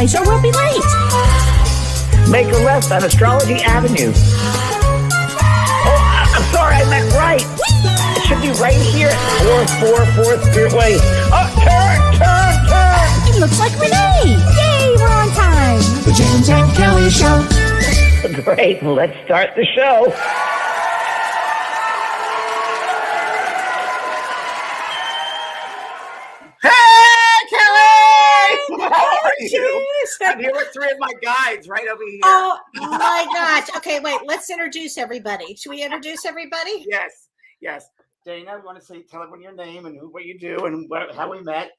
families or we'll be late. Make a left on Astrology Avenue. Oh, I'm sorry, I meant right. It should be right here at 444 Spirit Way. Oh, turn! It looks like Renee. Yay, we're on time. The James and Kellee Show. Great, let's start the show. Hey, Kellee! How are you? Jeez. I'm here with three of my guides right over here. Oh my gosh. Okay, wait, let's introduce everybody. Should we introduce everybody? Yes. Dana, I want to tell everyone your name and what you do and how we met.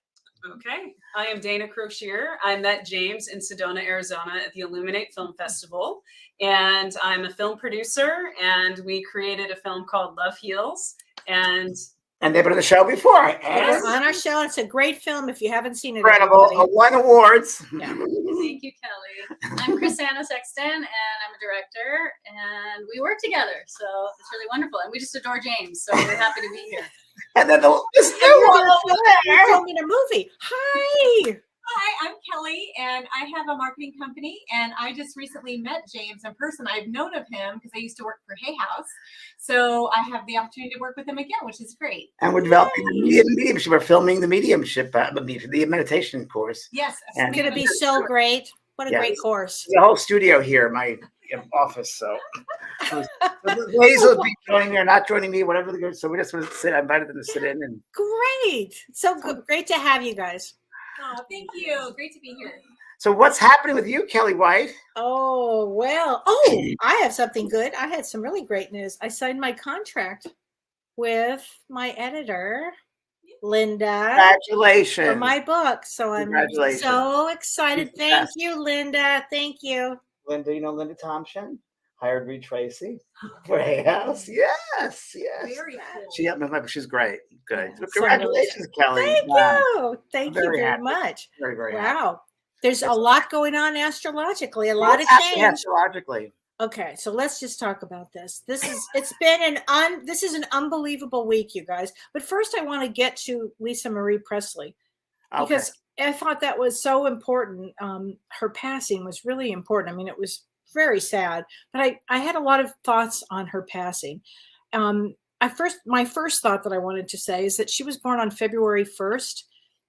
Okay. I am Dana Crozier. I met James in Sedona, Arizona at the Illuminate Film Festival. And I'm a film producer, and we created a film called Love Heals. And they've been on the show before. Yes, on our show. It's a great film if you haven't seen it. Incredible. Won awards. Yeah. thank you, Kellee. I'm Chrisanna Sexton, and I'm a director, and we work together. So it's really wonderful. And we just adore James. So we're happy to be here. And then this new one over You're there. filming a movie. Hi. Hi, I'm Kellee, and I have a marketing company, and I just recently met James in person. I've known of him because I used to work for Hay House, so I have the opportunity to work with him again, which is great. And we're developing the mediumship. We're filming the mediumship, the meditation course. Yes. And It's going to be so great. What a great course. The whole studio here, my office. So the ladies will be joining me or not joining me, whatever they're going. So we just want to sit. I invited them to sit in. And Great. So great to have you guys. Oh, thank you. Great to be here. so what's happening with you, Kellee White? Oh, well. Oh, I have something good. I had some really great news. I signed my contract with my editor, Linda, Congratulations. for my book. So I'm Congratulations. so excited. She's the Thank best. you, Linda. Thank you. Linda, you know Linda Thompson? Hired Reed Tracy for Hay House. Yes. Very cool. She helped me. She's great. Good. Yeah, So congratulations, Kellee. Thank Wow. you. Thank you very very happy. much. Very, very happy. Wow. There's a lot going on astrologically, a lot of What's happening change. astrologically? Okay, so let's just talk about this. It's been this is an unbelievable week, you guys. But first I want to get to Lisa Marie Presley because I thought that was so important. Her passing was really important. I mean, it was very sad, but I had a lot of thoughts on her passing. My first thought that I wanted to say is that she was born on February 1st.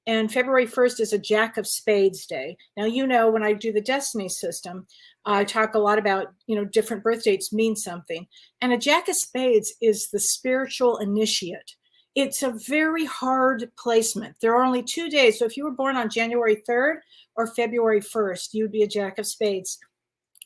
And February 1st is a Jack of Spades day. Now, when I do the Destiny system, I talk a lot about, different birth dates mean something. And a Jack of Spades is the spiritual initiate. It's a very hard placement. There are only 2 days. So if you were born on January 3rd or February 1st, you'd be a Jack of Spades.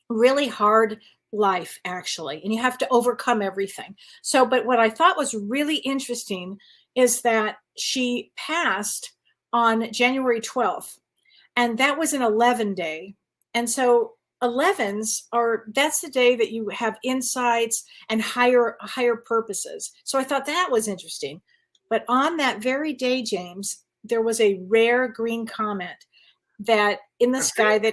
Really hard life, actually. And you have to overcome everything. But what I thought was really interesting is that she passed on January 12th, and that was an 11 day. And so 11s that's the day that you have insights and higher purposes. So I thought that was interesting. But on that very day, James, there was a rare green comet that in the sky,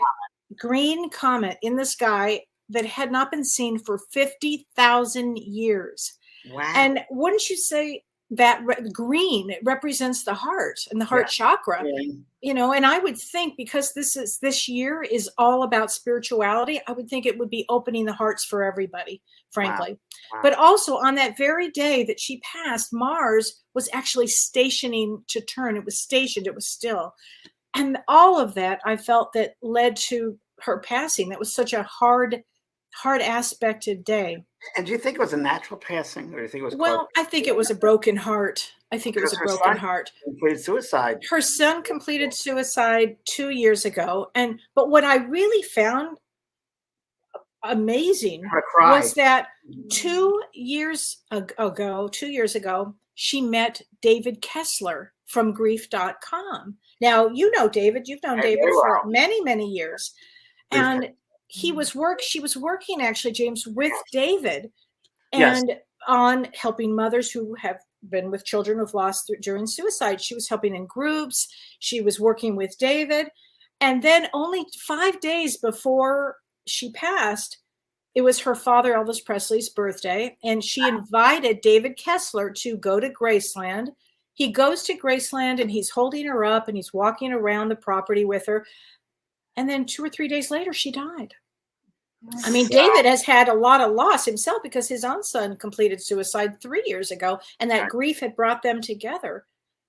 green comet in the sky that had not been seen for 50,000 years. Wow. And wouldn't you say that green, it represents the heart and the heart chakra, and I would think because this year is all about spirituality, I would think it would be opening the hearts for everybody, frankly. Wow. But also on that very day that she passed, Mars was actually stationing to turn. It was stationed, it was still. And all of that, I felt that led to her passing. That was such a hard aspected day. And do you think it was a natural passing, or do you think it was? Well, I think it was a broken heart. I think it was a broken heart. Completed suicide. Her son completed suicide 2 years ago, but what I really found amazing was that 2 years ago, she met David Kessler from grief.com. Now, David, you've known David for many, many years. And she was working actually, James, with David and on helping mothers who have been with children who've lost during suicide. She was helping in groups. She was working with David. And then only 5 days before she passed, it was her father, Elvis Presley's birthday. And she invited David Kessler to go to Graceland. He goes to Graceland and he's holding her up and he's walking around the property with her. And then 2 or 3 days later, she died. I mean, David has had a lot of loss himself because his own son completed suicide 3 years ago, and that grief had brought them together.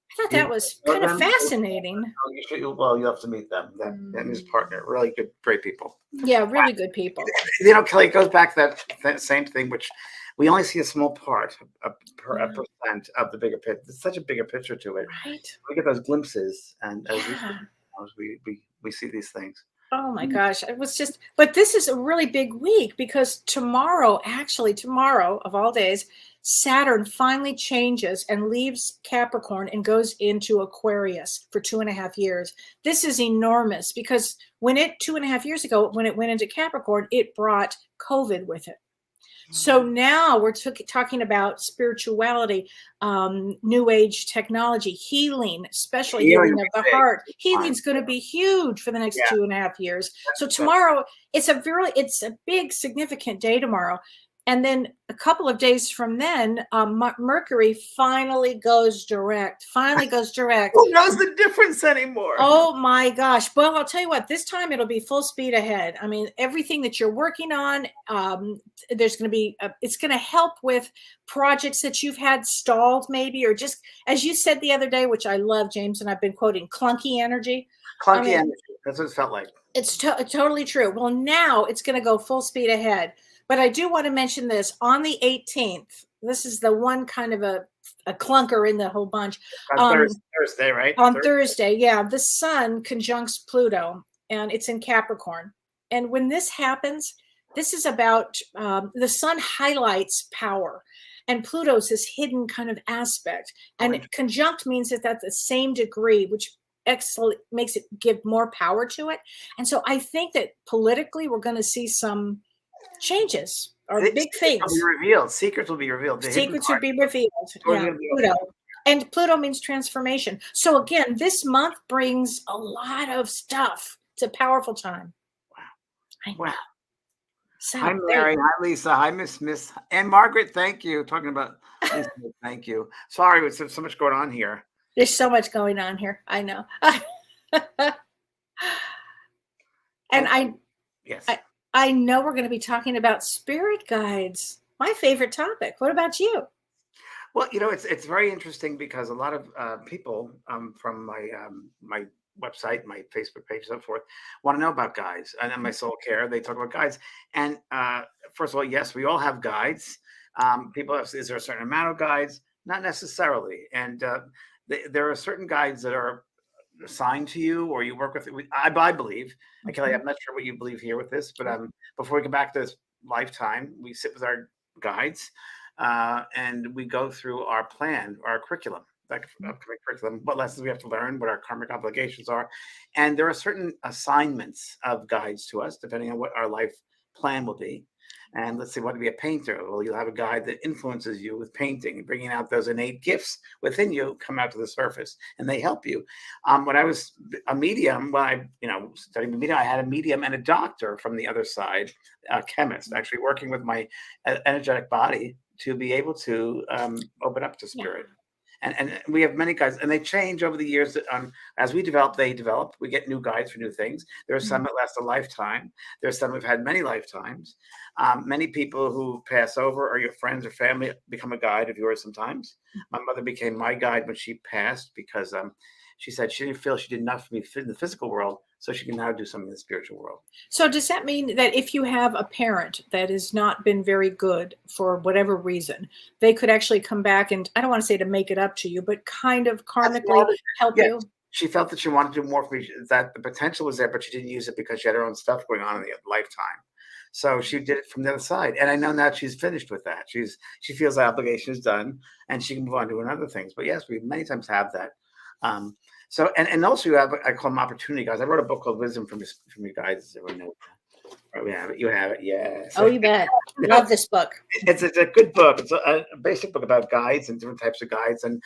I thought that was kind of fascinating. Well, you have to meet them. That and his partner, really good, great people. Yeah, really good people. You know, Kellee, it goes back to that same thing, which we only see a small part, a percent of the bigger picture. There's such a bigger picture to it. Right. We get those glimpses, and as we see these things. Oh my gosh. It was just, but this is a really big week because tomorrow of all days, Saturn finally changes and leaves Capricorn and goes into Aquarius for 2.5 years. This is enormous because when 2.5 years ago, when it went into Capricorn, it brought COVID with it. So now we're talking about spirituality, new age technology, healing, especially healing of the heart. Healing's going to be huge for the next 2.5 years. So tomorrow, it's a big, significant day tomorrow. And then a couple of days from then, Mercury finally goes direct. Who knows the difference anymore? Oh my gosh. Well, I'll tell you what, this time it'll be full speed ahead. I mean, everything that you're working on, there's going to be, it's going to help with projects that you've had stalled maybe, or just, as you said the other day, which I love, James, and I've been quoting, clunky energy. Energy. That's what it felt like. It's totally true. Well, now it's going to go full speed ahead. But I do want to mention this on the 18th. This is the one kind of a clunker in the whole bunch. Thursday, right? On Thursday, yeah. The sun conjuncts Pluto, and it's in Capricorn. And when this happens, this is about the sun highlights power, and Pluto's this hidden kind of aspect. And conjunct means that that's the same degree, which makes it give more power to it. And so I think that politically, we're going to see some changes or big things. Secrets will be revealed. Secrets will be revealed. Yeah, Pluto. And Pluto means transformation. So again, this month brings a lot of stuff. It's a powerful time. Wow. So, hi, Mary. Hi, Lisa. Hi, Miss. And Margaret, thank you. Talking about Lisa, thank you. Sorry, there's so much going on here. There's so much going on here. I know. And I know we're going to be talking about spirit guides. My favorite topic. What about you? Well, you know, it's very interesting because a lot of people from my website, my Facebook page, and so forth, want to know about guides. And in my soul care, they talk about guides. And first of all, yes, we all have guides. People ask, is there a certain amount of guides? Not necessarily. And there are certain guides that are assigned to you, or you work with. I believe. Kellee, I'm not sure what you believe here with this, but before we come back to this lifetime, we sit with our guides and we go through our plan, our curriculum, upcoming curriculum, what lessons we have to learn, what our karmic obligations are, and there are certain assignments of guides to us depending on what our life plan will be. And let's say, want to be a painter? Well, you'll have a guide that influences you with painting and bringing out those innate gifts within you come out to the surface, and they help you. When I was a medium, when I studied the medium, I had a medium and a doctor from the other side, a chemist, actually working with my energetic body to be able to open up to spirit. And we have many guides, and they change over the years. As we develop, they develop. We get new guides for new things. There are some that last a lifetime. There's some who've had many lifetimes. Many people who pass over, or your friends or family, become a guide of yours sometimes. My mother became my guide when she passed because she said she didn't feel she did enough for me in the physical world, so she can now do something in the spiritual world. So does that mean that if you have a parent that has not been very good for whatever reason, they could actually come back and, I don't want to say to make it up to you, but kind of karmically help you? She felt that she wanted to do more for me, that the potential was there, but she didn't use it because she had her own stuff going on in the lifetime. So she did it from the other side. And I know now she's finished with that. She feels the obligation is done and she can move on to other things. But yes, we many times have that. So and also you have, I call them opportunity guides. I wrote a book called Wisdom from You Guys. Everyone knows. We have it. You have it. Yes. Oh, you bet. Love this book. It's a good book. It's a basic book about guides and different types of guides. And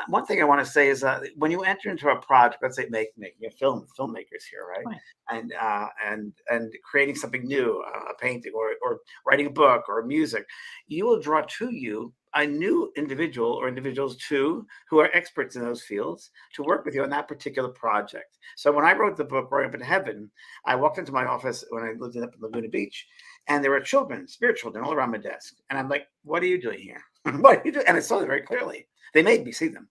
one thing I want to say is when you enter into a project, let's say making a film, filmmakers here, right? And creating something new, a painting or writing a book or music, you will draw to you a new individual or individuals too who are experts in those fields to work with you on that particular project. So when I wrote the book Growing Up in Heaven, I walked into my office when I lived up in Laguna Beach, and there were children, spirit children, all around my desk. And I'm like, what are you doing here? What are you doing? And I saw them very clearly. They made me see them.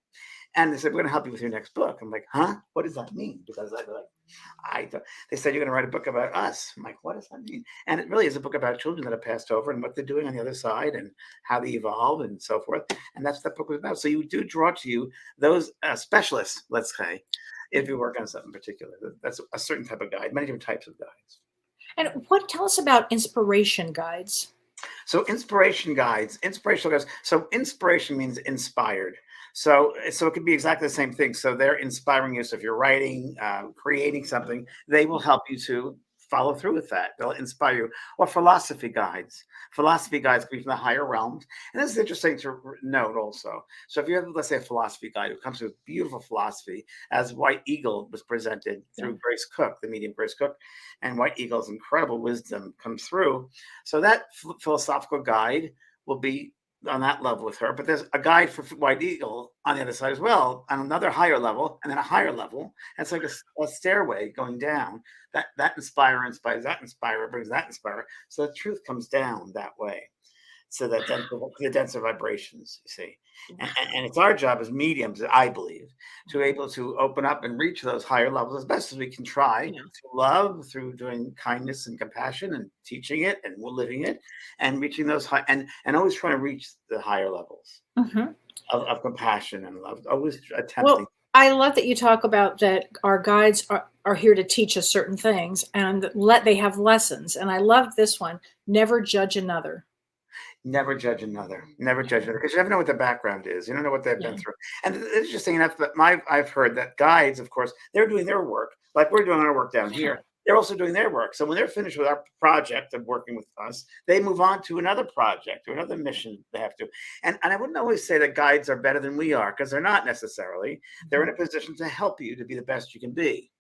And they said, we're going to help you with your next book. I'm like, huh? What does that mean? Because they said, you're going to write a book about us. I'm like, what does that mean? And it really is a book about children that have passed over and what they're doing on the other side and how they evolve and so forth. And that's what that book was about. So you do draw to you those specialists, let's say, if you work on something particular. That's a certain type of guide, many different types of guides. And tell us about inspiration guides. So inspirational guides. So inspiration means inspired. So it could be exactly the same thing. So they're inspiring you. So if you're writing, creating something, they will help you to follow through with that. They'll inspire you. Or philosophy guides. Philosophy guides come from the higher realms. And this is interesting to note also. So if you have, let's say, a philosophy guide who comes with beautiful philosophy, as White Eagle was presented through Grace Cook, the medium Grace Cook, and White Eagle's incredible wisdom comes through. So that philosophical guide will be on that level with her, but there's a guide for White Eagle on the other side as well, on another higher level, and then a higher level. And it's like a stairway going down. That inspires that inspirer, brings that inspirer. So the truth comes down that way. So that the denser vibrations, you see. And it's our job as mediums, I believe, to be able to open up and reach those higher levels as best as we can try to love through doing kindness and compassion and teaching it and living it and reaching those high and always trying to reach the higher levels of compassion and love. Always attempting. Well, I love that you talk about that our guides are here to teach us certain things and they have lessons. And I love this one. Never judge another. Never judge another. Never judge another, because you never know what their background is. You don't know what they've been through. And it's interesting enough that I've heard that guides, of course, they're doing their work like we're doing our work down here. They're also doing their work. So when they're finished with our project of working with us, they move on to another project or another mission they have to. And I wouldn't always say that guides are better than we are, because they're not necessarily. They're in a position to help you to be the best you can be.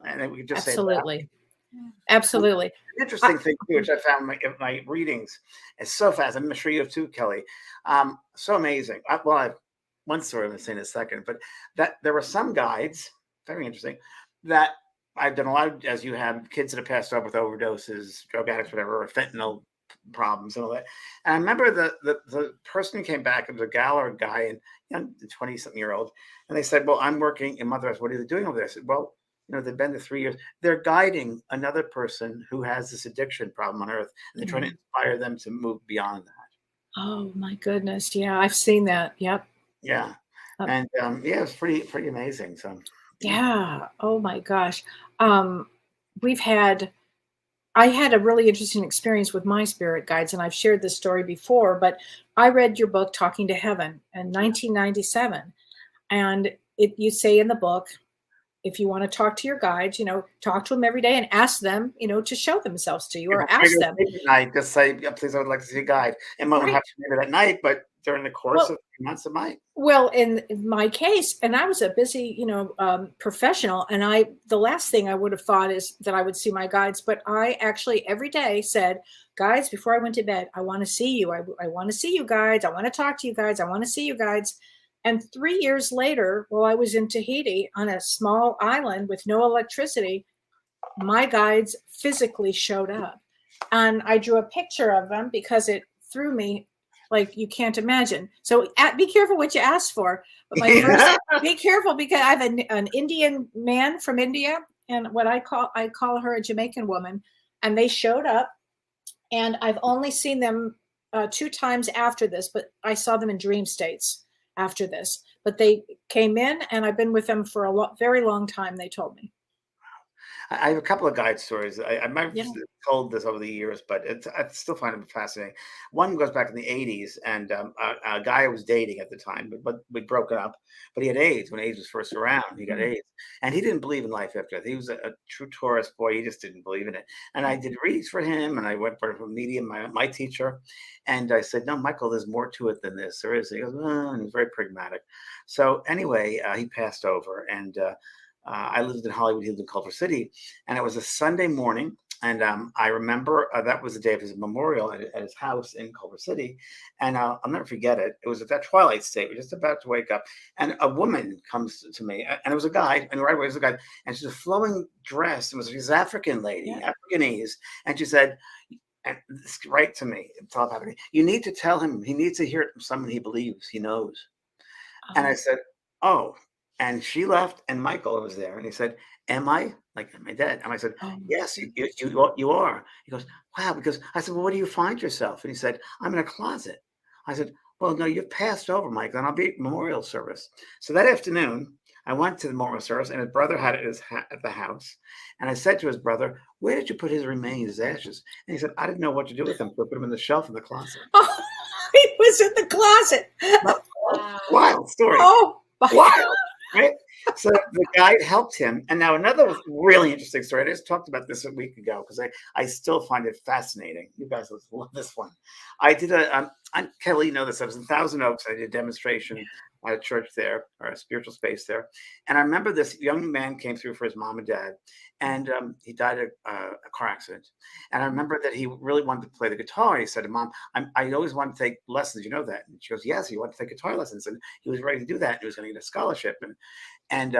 And we could just say that. Absolutely. An interesting thing too, which I found in my readings, is so fast. I'm sure you have too, Kellee. So amazing. I've one story I'm going to say in a second, but that there were some guides, very interesting, that I've done a lot of, as you have, kids that have passed over with overdoses, drug addicts, whatever, or fentanyl problems and all that. And I remember the person who came back, it was a gal or a guy, and 20-something-year-old, and they said, well, I'm working in Mother Earth. What are they doing over there? I said, well, they've been there 3 years. They're guiding another person who has this addiction problem on Earth, and they're trying to inspire them to move beyond that. Oh my goodness! Yeah, I've seen that. Yep. Yeah, and it's pretty amazing. So yeah. Oh my gosh. I had a really interesting experience with my spirit guides, and I've shared this story before. But I read your book, Talking to Heaven, in 1997, and you say in the book, if you want to talk to your guides, talk to them every day and ask them, to show themselves to you or ask them. Night, just say, please, I would like to see a guide. It might not have to be that night, but during the course of months, it might. Well, in my case, and I was a busy, professional, and the last thing I would have thought is that I would see my guides, but I actually every day said, guides, before I went to bed, I want to see you. I want to see you, guides. I want to talk to you, guides. I want to see you, guides. And 3 years later, while I was in Tahiti on a small island with no electricity, my guides physically showed up. And I drew a picture of them because it threw me like you can't imagine. So be careful what you ask for. But my first, be careful, because I have an Indian man from India, and what I call her a Jamaican woman, and they showed up. And I've only seen them 2 times after this, but I saw them in dream states after this, but they came in, and I've been with them for a very long time. They told me. I have a couple of guide stories. I might have told this over the years, but I still find them fascinating. One goes back in the 80s, and a guy I was dating at the time, but we'd broken up, but he had AIDS when AIDS was first around. He got AIDS, and he didn't believe in life after that. He was a true Taurus boy. He just didn't believe in it. And I did readings for him, and I went for a medium, my teacher, and I said, no, Michael, there's more to it than this. There is. He goes, and he was very pragmatic. So anyway, he passed over, and I lived in Hollywood. He lived in Culver City, and it was a Sunday morning. And I remember that was the day of his memorial at his house in Culver City. And I'll never forget it. It was at that twilight state. We're just about to wake up. And a woman comes to me, and it was a guy, and right away it was a guy. And she's a flowing dress. It was this African lady, Africanese. And she said, and this right to me, telepathically, you need to tell him, he needs to hear it from someone he believes, he knows. And I said, oh. And she left, and Michael was there, and he said, am I dead? And I said, yes, you are. He goes, wow, because I said, well, where do you find yourself? And he said, I'm in a closet. I said, well, no, you've passed over, Michael, and I'll be at memorial service. So that afternoon, I went to the memorial service, and his brother had it at the house. And I said to his brother, where did you put his remains, his ashes? And he said, I didn't know what to do with them, so I put them in the shelf in the closet. Oh, he was in the closet. Wild story. Oh, wild. Right? So the guide helped him. And now another really interesting story. I just talked about this a week ago because I still find it fascinating. You guys will love this one. I did Kellee, you know this. I was in Thousand Oaks. I did a demonstration at a church there, or a spiritual space there. And I remember this young man came through for his mom and dad, and he died of a car accident. And I remember that he really wanted to play the guitar. He said to Mom, I always wanted to take lessons. You know that? And she goes, yes, he wanted to take guitar lessons. And he was ready to do that. He was going to get a scholarship. And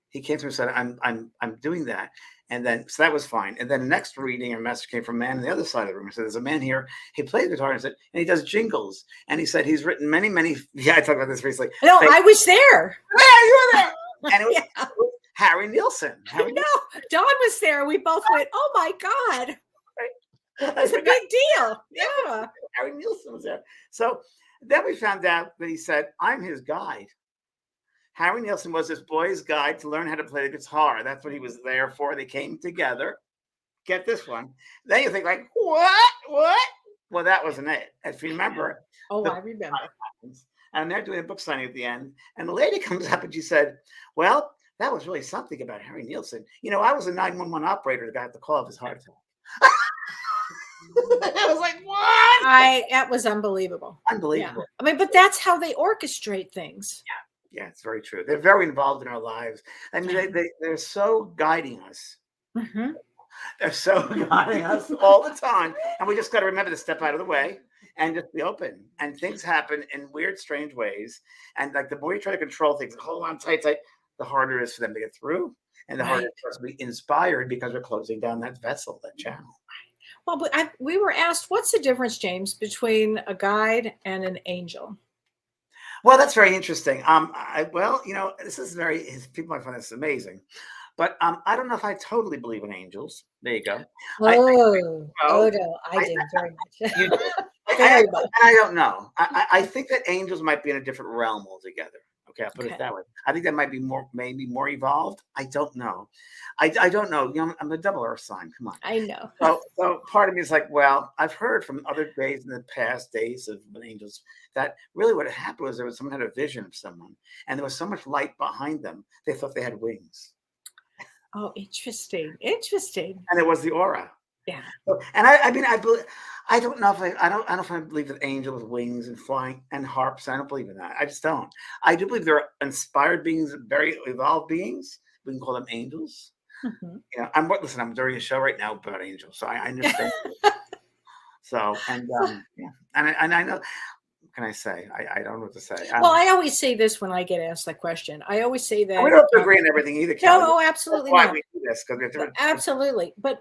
he came through and said, I'm doing that. And then, so that was fine. And then the next reading or message came from a man on the other side of the room. He said, there's a man here. He plays guitar and he does jingles. And he said, he's written many, I talked about this recently. No, I was there. Yeah, you were there. And it was Harry Nilsson. No, Dawn was there. We both went, oh my God. It's a big deal. Yeah. Harry Nilsson was there. So then we found out that he said, I'm his guide. Harry Nilsson was this boy's guide to learn how to play the guitar. That's what he was there for. They came together. Get this one. Then you think like, what? Well, that wasn't it. If you remember. Oh, I remember. And they're doing a book signing at the end. And the lady comes up and she said, well, that was really something about Harry Nilsson. You know, I was a 911 operator that got the call of his heart attack. I was like, what? That was unbelievable. Unbelievable. Yeah. I mean, but that's how they orchestrate things. Yeah, it's very true. They're very involved in our lives. I mean, they're so guiding us. Mm-hmm. They're so guiding us all the time. And we just got to remember to step out of the way and just be open. And things happen in weird, strange ways. And like the more you try to control things and hold on tight, the harder it is for them to get through. And the harder it is to be inspired because we're closing down that vessel, that channel. Well, but we were asked, what's the difference, James, between a guide and an angel? Well, that's very interesting. This is people might find this amazing, but I don't know if I totally believe in angels. There you go. I do very much. You do. Very much. I don't know. I think that angels might be in a different realm altogether. Okay, I'll put it that way. I think that might be maybe more evolved. I don't know. I don't know. You know, I'm a double earth sign. Come on. I know. So part of me is like, well, I've heard from other days in the past days of angels that really what had happened was someone had a vision of someone, and there was so much light behind them, they thought they had wings. Oh, interesting. And it was the aura. Yeah. And I mean, I believe. I don't know if I don't know if I believe that angels with wings and flying and harps. I don't believe in that. I just don't. I do believe they're inspired beings, very evolved beings. We can call them angels. Mm-hmm. You know, I'm doing a show right now about angels, so I understand. And I know. What can I say? I don't know what to say. Well, I always say this when I get asked that question. I always say that we don't have to agree on everything either. Kellee. No, absolutely That's why not. we do this, because we have to. Absolutely, but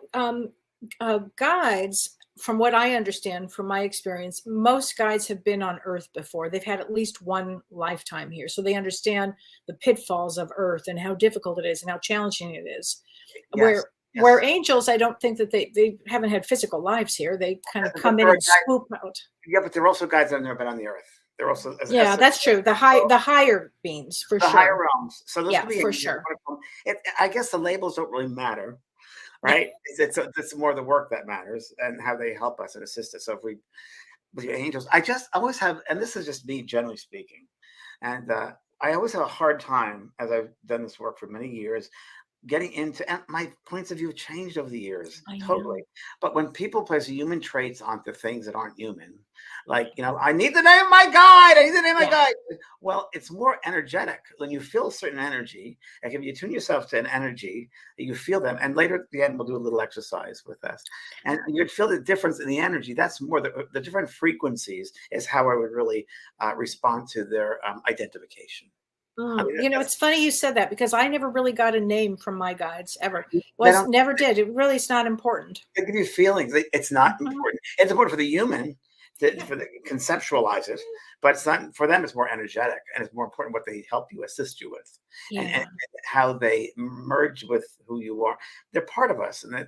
guides, from what I understand, from my experience, most guides have been on Earth before. They've had at least one lifetime here, so they understand the pitfalls of Earth and how difficult it is and how challenging it is. Yes. Where angels, I don't think that they haven't had physical lives here. They kind of come in and swoop out. Yeah, but they're also guides that have never been on the Earth. They're also that's true. The higher beings, for the sure. higher realms. So those could be for angels. sure. I guess the labels don't really matter, right? It's more the work that matters and how they help us and assist us. So if with your angels, I always have, and this is just me generally speaking, and I always have a hard time, as I've done this work for many years, getting into, and my points of view have changed over the years, I know. totally. But when people place human traits onto things that aren't human, like, I need the name of my guide. I need the name of my guide. Well, it's more energetic. When you feel a certain energy, like if you tune yourself to an energy, you feel them. And later at the end, we'll do a little exercise with us. And you'd feel the difference in the energy. That's more the different frequencies is how I would really respond to their identification. I mean, It's funny you said that because I never really got a name from my guides ever. they Never did. It really is not important. give you feelings. It's not important. It's important for the human for the conceptualize it, but it's not for them. It's more energetic, and it's more important what they help you, assist you with, and how they merge with who you are. They're part of us, and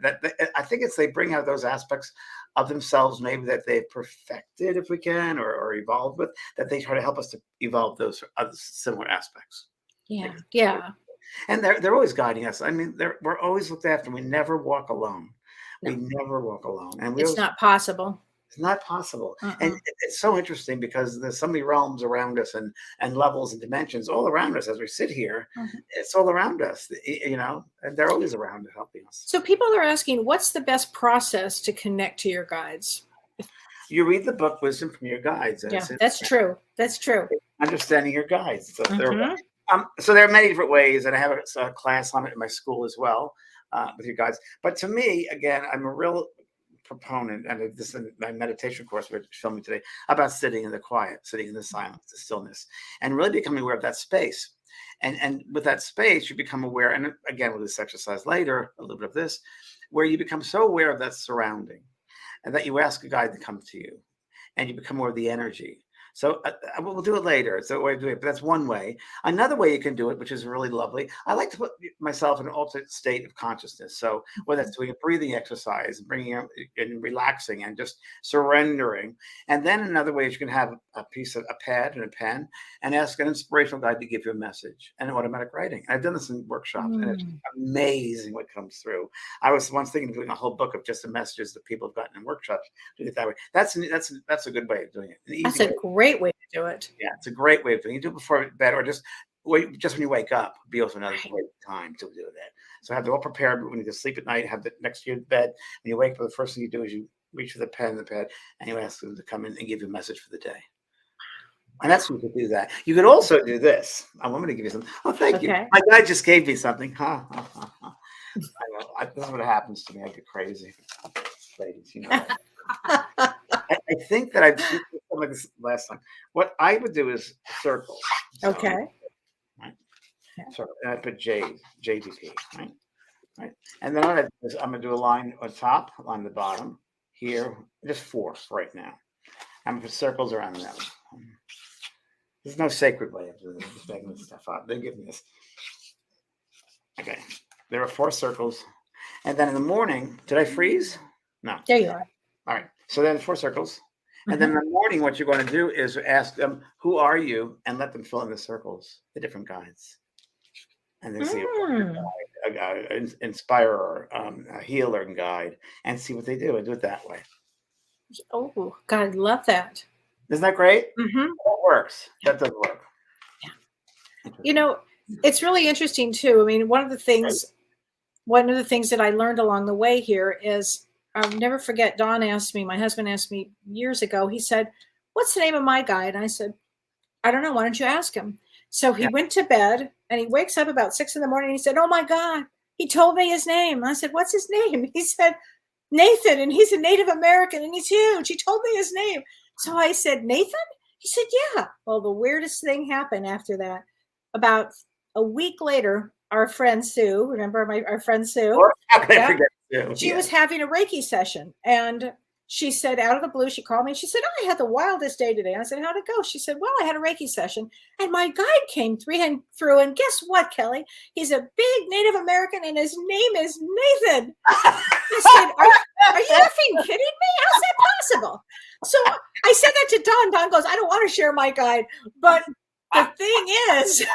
I think they bring out those aspects of themselves, maybe that they've perfected, if we can, or evolved with, that they try to help us to evolve those other similar aspects. Yeah. And they're always guiding us. I mean, we're always looked after. We never walk alone. No. We never walk alone, and It's not possible. It's not possible. And it's so interesting because there's so many realms around us and levels and dimensions all around us as we sit here. It's all around us, and they're always around helping us. So people are asking, what's the best process to connect to your guides? You read the book Wisdom from Your Guides. Yeah, that's true. That's true. Understanding your guides. So, so there are many different ways, and I have a class on it in my school as well with your guides. But to me, again, I'm a real proponent, and this is my meditation course we're filming today, about sitting in the quiet, sitting in the silence, the stillness, and really becoming aware of that space. And with that space, you become aware, and again, with this exercise later, a little bit of this, where you become so aware of that surrounding, and that you ask a guide to come to you, and you become aware of the energy. So we'll do it later. It's a way of doing it, but that's one way. Another way you can do it, which is really lovely, I like to put myself in an alternate state of consciousness. So whether it's doing a breathing exercise, bringing up and relaxing and just surrendering. And then another way is you can have a pad and a pen and ask an inspirational guide to give you a message and automatic writing. I've done this in workshops and it's amazing what comes through. I was once thinking of doing a whole book of just the messages that people have gotten in workshops. Do it that way. That's a good way of doing it. That's a great way to do it. Yeah, it's a great way of doing it. You do it before bed or just when you wake up, be also another great time to do that. So have it all prepared when you go to sleep at night, have it next to your bed. When you wake up, the first thing you do is you reach for the pen and the pad and you ask them to come in and give you a message for the day. And that's when you could do that. You could also do this. I'm going to give you something. Oh, thank you. My guy just gave me something. This is what happens to me. I get crazy. Ladies, you know. I think that I've done something like this last time. What I would do is circles. So, right? So I put JDP, right? And then I'm going to do a line on top, on the bottom, here, just 4 right now. I'm going to put circles around them. There's no sacred way of doing this. Just making this stuff up. They give me this. Okay. There are 4 circles. And then in the morning, did I freeze? No. There you are. All right. So then 4 circles. And then in the morning, what you're going to do is ask them, who are you? And let them fill in the circles, the different guides. And then see an inspirer, a healer and guide, and see what they do and do it that way. Oh, God, I love that. Isn't that great? That works. That does work. Yeah. You know, it's really interesting too. I mean, one of the things that I learned along the way here is, I'll never forget, my husband asked me years ago, he said, what's the name of my guide? And I said, I don't know. Why don't you ask him? So he went to bed and he wakes up about 6 in the morning. And he said, oh my God, he told me his name. And I said, what's his name? He said, Nathan. And he's a Native American and he's huge. He told me his name. So I said, Nathan? He said, yeah. Well, the weirdest thing happened after that. About a week later, our friend Sue, remember our friend Sue? How can I forget Sue? She was having a Reiki session. And she said, out of the blue, she called me and she said, oh, I had the wildest day today. I said, how'd it go? She said, well, I had a Reiki session and my guide came through. And guess what, Kelly? He's a big Native American and his name is Nathan. I said, are you effing kidding me? How's that possible? So I said that to Don. Don goes, I don't want to share my guide, but the thing is,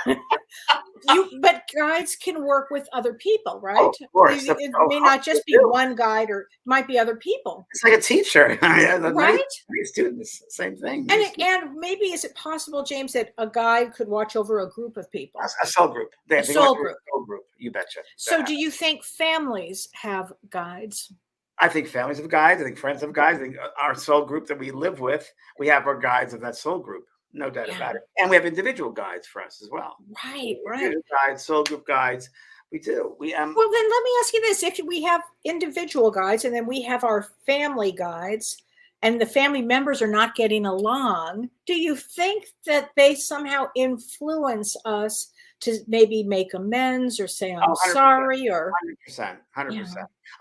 but guides can work with other people, right? Oh, of course. It may not just be one guide, or it might be other people. It's like a teacher, right? Many students, same thing. And maybe is it possible, James, that a guide could watch over a group of people? A soul group. A soul group. Soul group. You betcha. So, do you think families have guides? I think families have guides. I think friends have guides. I think our soul group that we live with, we have our guides of that soul group. No doubt about it. And we have individual guides for us as well. Right. Guides, soul group guides. We do. Well, then let me ask you this: if we have individual guides and then we have our family guides, and the family members are not getting along, do you think that they somehow influence us to maybe make amends or say I'm sorry? Or 100%.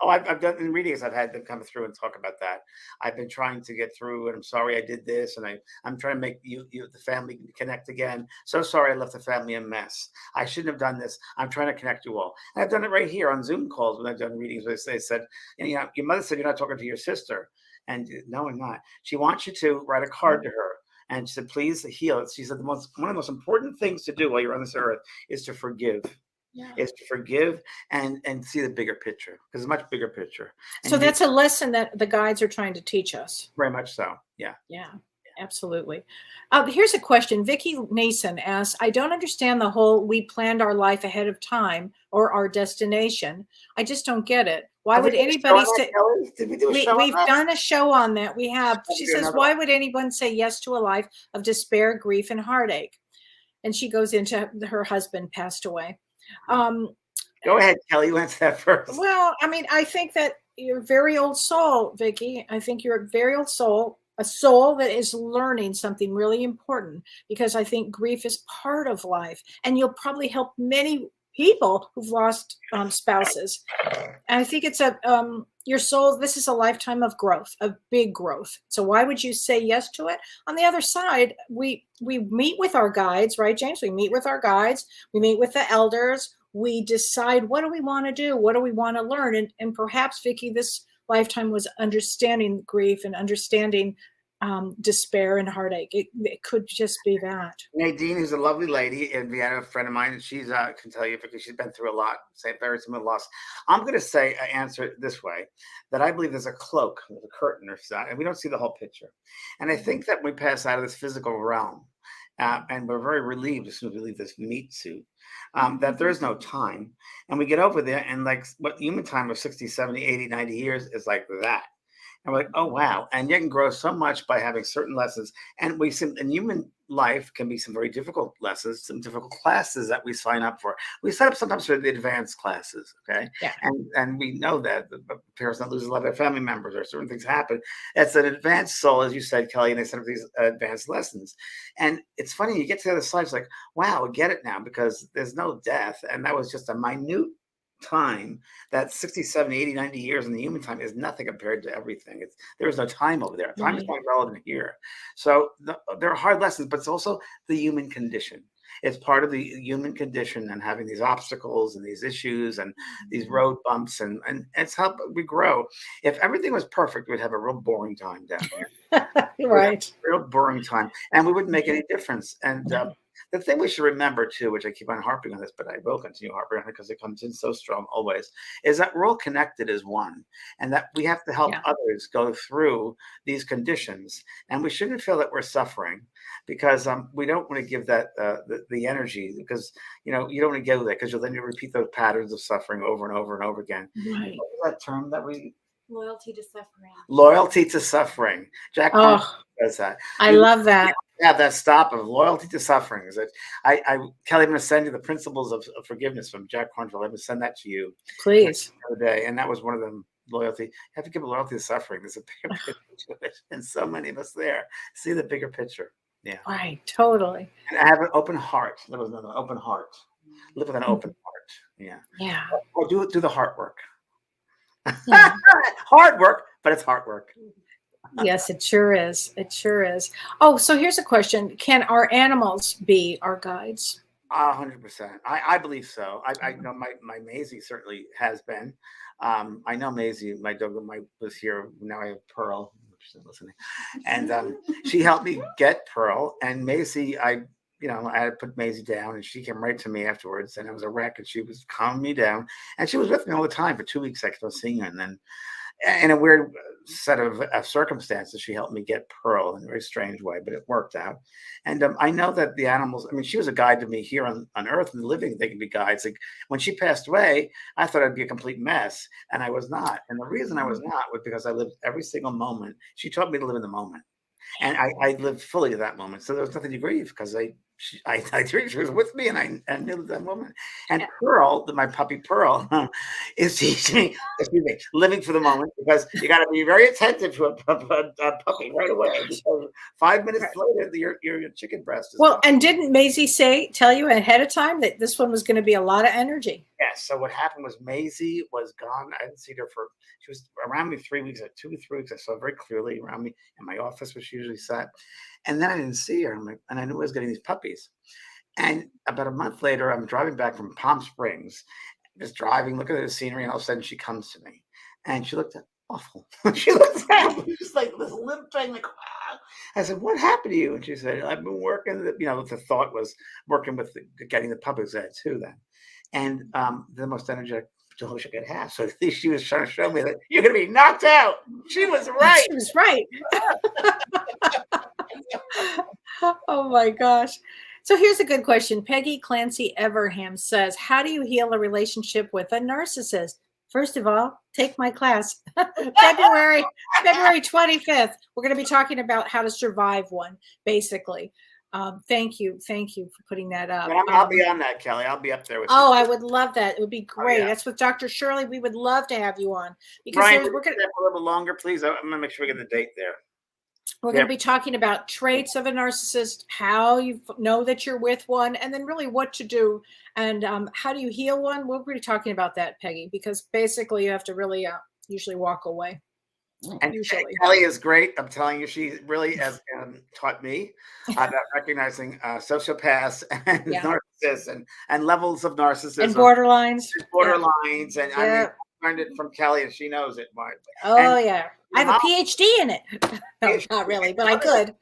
Oh, I've done in readings. I've had them come through and talk about that. I've been trying to get through, and I'm sorry I did this, and I'm trying to make you the family connect again. So sorry I left the family a mess. I shouldn't have done this. I'm trying to connect you all. And I've done it right here on Zoom calls when I've done readings where they said, you know, your mother said you're not talking to your sister, and no, I'm not. She wants you to write a card to her. And she said, please heal it. She said, one of the most important things to do while you're on this earth is to forgive. Is to forgive and see the bigger picture, because it's a much bigger picture. And so that's a lesson that the guides are trying to teach us. Very much so. Yeah. Absolutely. Here's a question. Vicki Nason asks, I don't understand the whole we planned our life ahead of time or our destination. I just don't get it. Why would anybody say we've done a show on that? We have. She says, why would anyone say yes to a life of despair, grief, and heartache? And she goes into her husband passed away. Go ahead, Kelly. You answer that first. Well, I mean, I think that you're a very old soul, Vicki. I think you're a very old soul, a soul that is learning something really important, because I think grief is part of life, and you'll probably help many people who've lost spouses. And I think it's your soul. This is a lifetime of growth, of big growth. So why would you say yes to it? On the other side, we meet with our guides, right, James? We meet with our guides. We meet with the elders. We decide, what do we want to do? What do we want to learn? And perhaps, Vicki, this lifetime was understanding grief and understanding despair and heartache. It could just be that. Nadine, who's a lovely lady in Vienna, a friend of mine, and she's can tell you because she's been through a lot, very similar loss. I'm going to answer it this way, that I believe there's a cloak with a curtain or something, and we don't see the whole picture. And I think that we pass out of this physical realm, and we're very relieved as soon as we leave this meat suit, that there is no time. And we get over there, and like what human time of 60, 70, 80, 90 years is like that. And we're like, oh, wow. And you can grow so much by having certain lessons. And we see in human life can be some very difficult lessons, some difficult classes that we sign up for. We sign up sometimes for the advanced classes, okay? Yeah. And we know that the parents don't lose a lot of their family members or certain things happen. It's an advanced soul, as you said, Kelly, and they set up these advanced lessons. And it's funny, you get to the other side, it's like, wow, I get it now, because there's no death. And that was just a minute time. That 60, 70, 80, 90 years in the human time is nothing compared to everything. There is no time over there. Time is not relevant here. So there are hard lessons, but it's also the human condition. It's part of the human condition, and having these obstacles and these issues and these road bumps, and it's how we grow. If everything was perfect, we'd have a real boring time down here. Right. Real boring time. And we wouldn't make any difference. And the thing we should remember too, which I keep on harping on this, but I will continue harping on it because it comes in so strong always, is that we're all connected as one, and that we have to help others go through these conditions. And we shouldn't feel that we're suffering, because we don't want to give that the energy, because you don't want to give that, because then you repeat those patterns of suffering over and over and over again. Right. What was that term that we? Loyalty to suffering. Loyalty to suffering. Jack does that. I love that. Have that stop of loyalty to suffering. Is that Kelly, I'm going to send you the principles of forgiveness from Jack Cornfield. I'm going to send that to you, please, the other day, and that was one of them. Loyalty. You have to give loyalty to suffering. There's a bigger picture to it, and so many of us there see the bigger picture. Yeah, right, totally. And I have an open heart. There was another open heart. Live with an open heart. Yeah. Or do the heart work. Yeah. Hard work, but it's hard work. Yes, it sure is. It sure is. Oh, so here's a question. Can our animals be our guides? 100%. I believe so. I know my Maisie certainly has been. I know Maisie, my dog, was here. Now I have Pearl, which isn't listening. And she helped me get Pearl. And Maisie, I had put Maisie down, and she came right to me afterwards, and it was a wreck, and she was calming me down, and she was with me all the time for 2 weeks. I was seeing her, and then in a weird set of circumstances, she helped me get Pearl in a very strange way, but it worked out. And I know that the animals, I mean, she was a guide to me here on Earth, and living, they can be guides. Like when she passed away, I thought I'd be a complete mess, and I was not. And the reason I was not was because I lived every single moment. She taught me to live in the moment. And I lived fully to that moment. So there was nothing to grieve because I she was with me, and I knew that moment. And Pearl, my puppy Pearl, is teaching me, excuse me, living for the moment, because you got to be very attentive to a puppy right away. Because 5 minutes later, your chicken breast is gone. And didn't Maisie tell you ahead of time that this one was going to be a lot of energy? Yes. So what happened was Maisie was gone. I didn't see her she was around me 3 weeks, 2 or 3 weeks. I saw her very clearly around me in my office where she usually sat. And then I didn't see her. And I knew I was getting these puppies. And about a month later, I'm driving back from Palm Springs, just driving, looking at the scenery, and all of a sudden she comes to me. And she looked awful. She looked at me, just like this limping, like, wow. I said, "What happened to you?" And she said, "I've been working." The thought was working with getting the puppies there too then. And the most energetic Jehovah she could have. So at least she was trying to show me that you're going to be knocked out. She was right. She was right. Oh my gosh. So here's a good question. Peggy Clancy Everham says, how do you heal a relationship with a narcissist? First of all, take my class. February 25th. We're going to be talking about how to survive one, basically. Thank you for putting that up. I'll be on that, Kelly. I'll be up there with you. I would love that. It would be great. That's with Dr. Shirley. We would love to have you on, because Brian, we're going to a little longer, please. I'm going to make sure we get the date there. We're going to be talking about traits of a narcissist, how you know that you're with one, and then really what to do, and how do you heal one. We'll be talking about that, Peggy, because basically you have to really usually walk away. And Kelly is great. I'm telling you, she really has taught me about recognizing sociopaths and narcissists and levels of narcissism and borderlines. And I mean, I learned it from Kelly, and she knows it. I have a PhD in it. No, not really, but I could.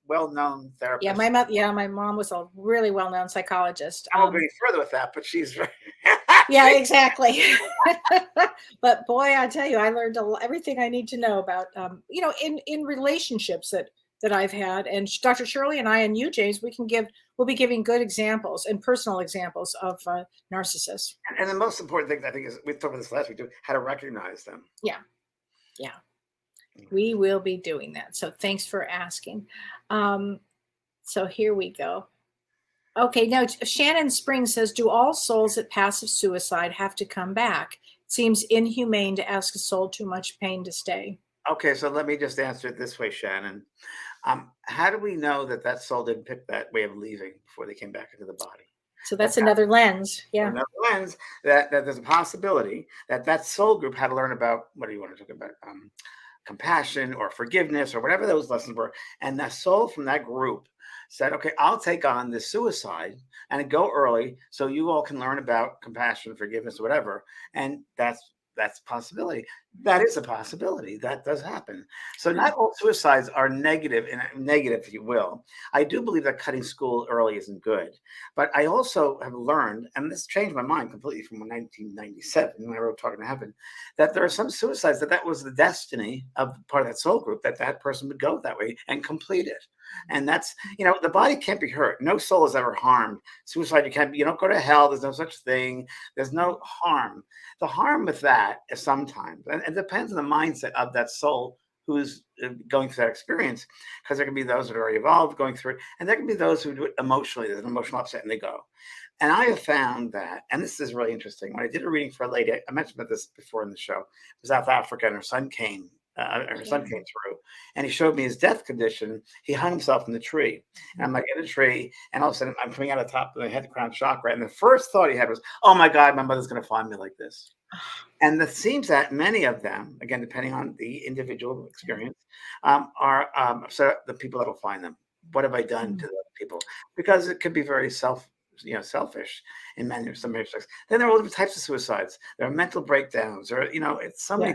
Well-known therapist. My mom was a really well-known psychologist. I won't go any further with that, but she's very yeah, exactly. But boy, I tell you, I learned everything I need to know about, in relationships that I've had. And Dr. Shirley and I and you, James, we'll be giving good examples and personal examples of narcissists. And the most important thing, I think, is we talked about this last week too, how to recognize them. Yeah. We will be doing that. So thanks for asking. So here we go. Okay, now Shannon Springs says, do all souls at passive suicide have to come back? It seems inhumane to ask a soul too much pain to stay. Okay, so let me just answer it this way, Shannon. How do we know that soul didn't pick that way of leaving before they came back into the body? So that's another lens. Yeah. Another lens that there's a possibility that soul group had to learn about, what do you want to talk about? Compassion or forgiveness or whatever those lessons were. And the soul from that group said, okay, I'll take on the suicide and go early so you all can learn about compassion, forgiveness, or whatever. And that's a possibility. That is a possibility. That does happen. So not all suicides are negative, if you will. I do believe that cutting school early isn't good. But I also have learned, and this changed my mind completely from 1997 when I wrote Talking to Heaven, that there are some suicides that was the destiny of part of that soul group, that person would go that way and complete it. And that's, the body can't be hurt. No soul is ever harmed. Suicide, you don't go to hell. There's no such thing. There's no harm. The harm with that is sometimes, and it depends on the mindset of that soul who's going through that experience, because there can be those that are already evolved going through it, and there can be those who do it emotionally. There's an emotional upset and they go. And I have found that, and this is really interesting, when I did a reading for a lady, I mentioned about this before in the show, it was South Africa, and her son came through, and he showed me his death condition. He hung himself in the tree, and I'm like in a tree, and all of a sudden I'm coming out of the top of my head, the crown chakra, and the first thought he had was, "Oh my God, my mother's going to find me like this." And it seems that many of them, again, depending on the individual experience, are upset at the people that will find them. What have I done to those people? Because it could be very selfish in some respects. Then there are all different types of suicides. There are mental breakdowns, or it's so many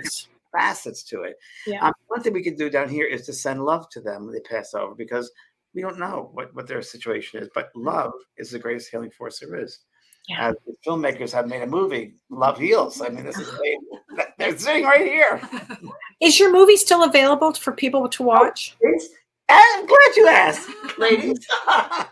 facets to it. Yeah. One thing we could do down here is to send love to them when they pass over, because we don't know what their situation is, but love is the greatest healing force there is. Yeah. The filmmakers have made a movie, Love Heals. I mean, this is they're sitting right here. Is your movie still available for people to watch? I'm glad you asked, ladies.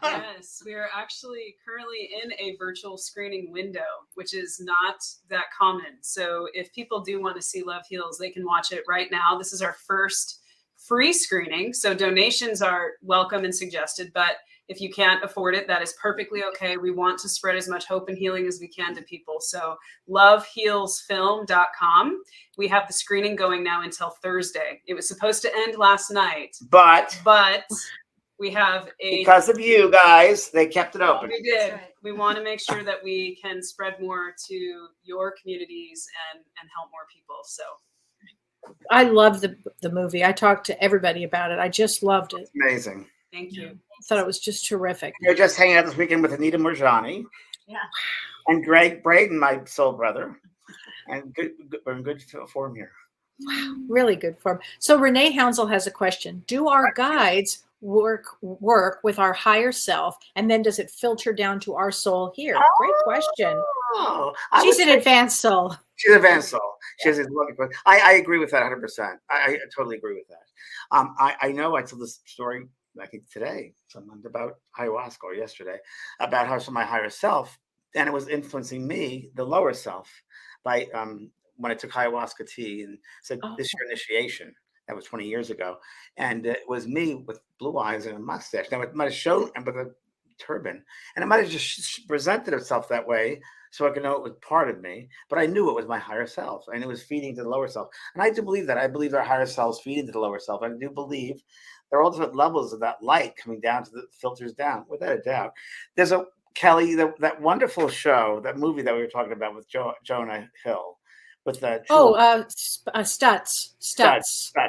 Yes, we are actually currently in a virtual screening window, which is not that common. So if people do want to see Love Heals, they can watch it right now. This is our first free screening, so donations are welcome and suggested, but if you can't afford it, that is perfectly okay. We want to spread as much hope and healing as we can to people. So lovehealsfilm.com. We have the screening going now until Thursday. It was supposed to end last night, but we have because of you guys, they kept it open. We did. We want to make sure that we can spread more to your communities and help more people. So I love the movie. I talked to everybody about it. I just loved it. Amazing. Thank you. I thought it was just terrific. You're just hanging out this weekend with Anita Murjani. Yeah. And Greg Braden, my soul brother. And we're in good form here. Wow, really good form. So Renee Hounsel has a question. Do our guides work with our higher self, and then does it filter down to our soul here? Great question. She's an advanced soul. She's an advanced soul. She has a lovely question. I agree with that 100%. I totally agree with that. I know I told this story, I think today, someone about ayahuasca or yesterday, about how my higher self, and it was influencing me, the lower self, by when I took ayahuasca tea and said, this is your initiation. That was 20 years ago. And it was me with blue eyes and a mustache. Now it might have shown, and with a turban, and it might have just presented itself that way so I could know it was part of me, but I knew it was my higher self, and it was feeding to the lower self. And I do believe that. I believe our higher selves feed into the lower self. I do believe there are all different levels of that light coming down to the filters down, without a doubt. There's a Kellee, that wonderful show, that movie that we were talking about with Jonah Hill, with the Stutz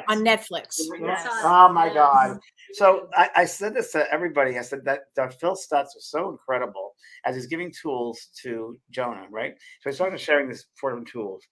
on Netflix. Yes. Oh my God! So I said this to everybody. I said that Phil Stutz was so incredible as he's giving tools to Jonah, right? So he's talking, sharing this for him tools,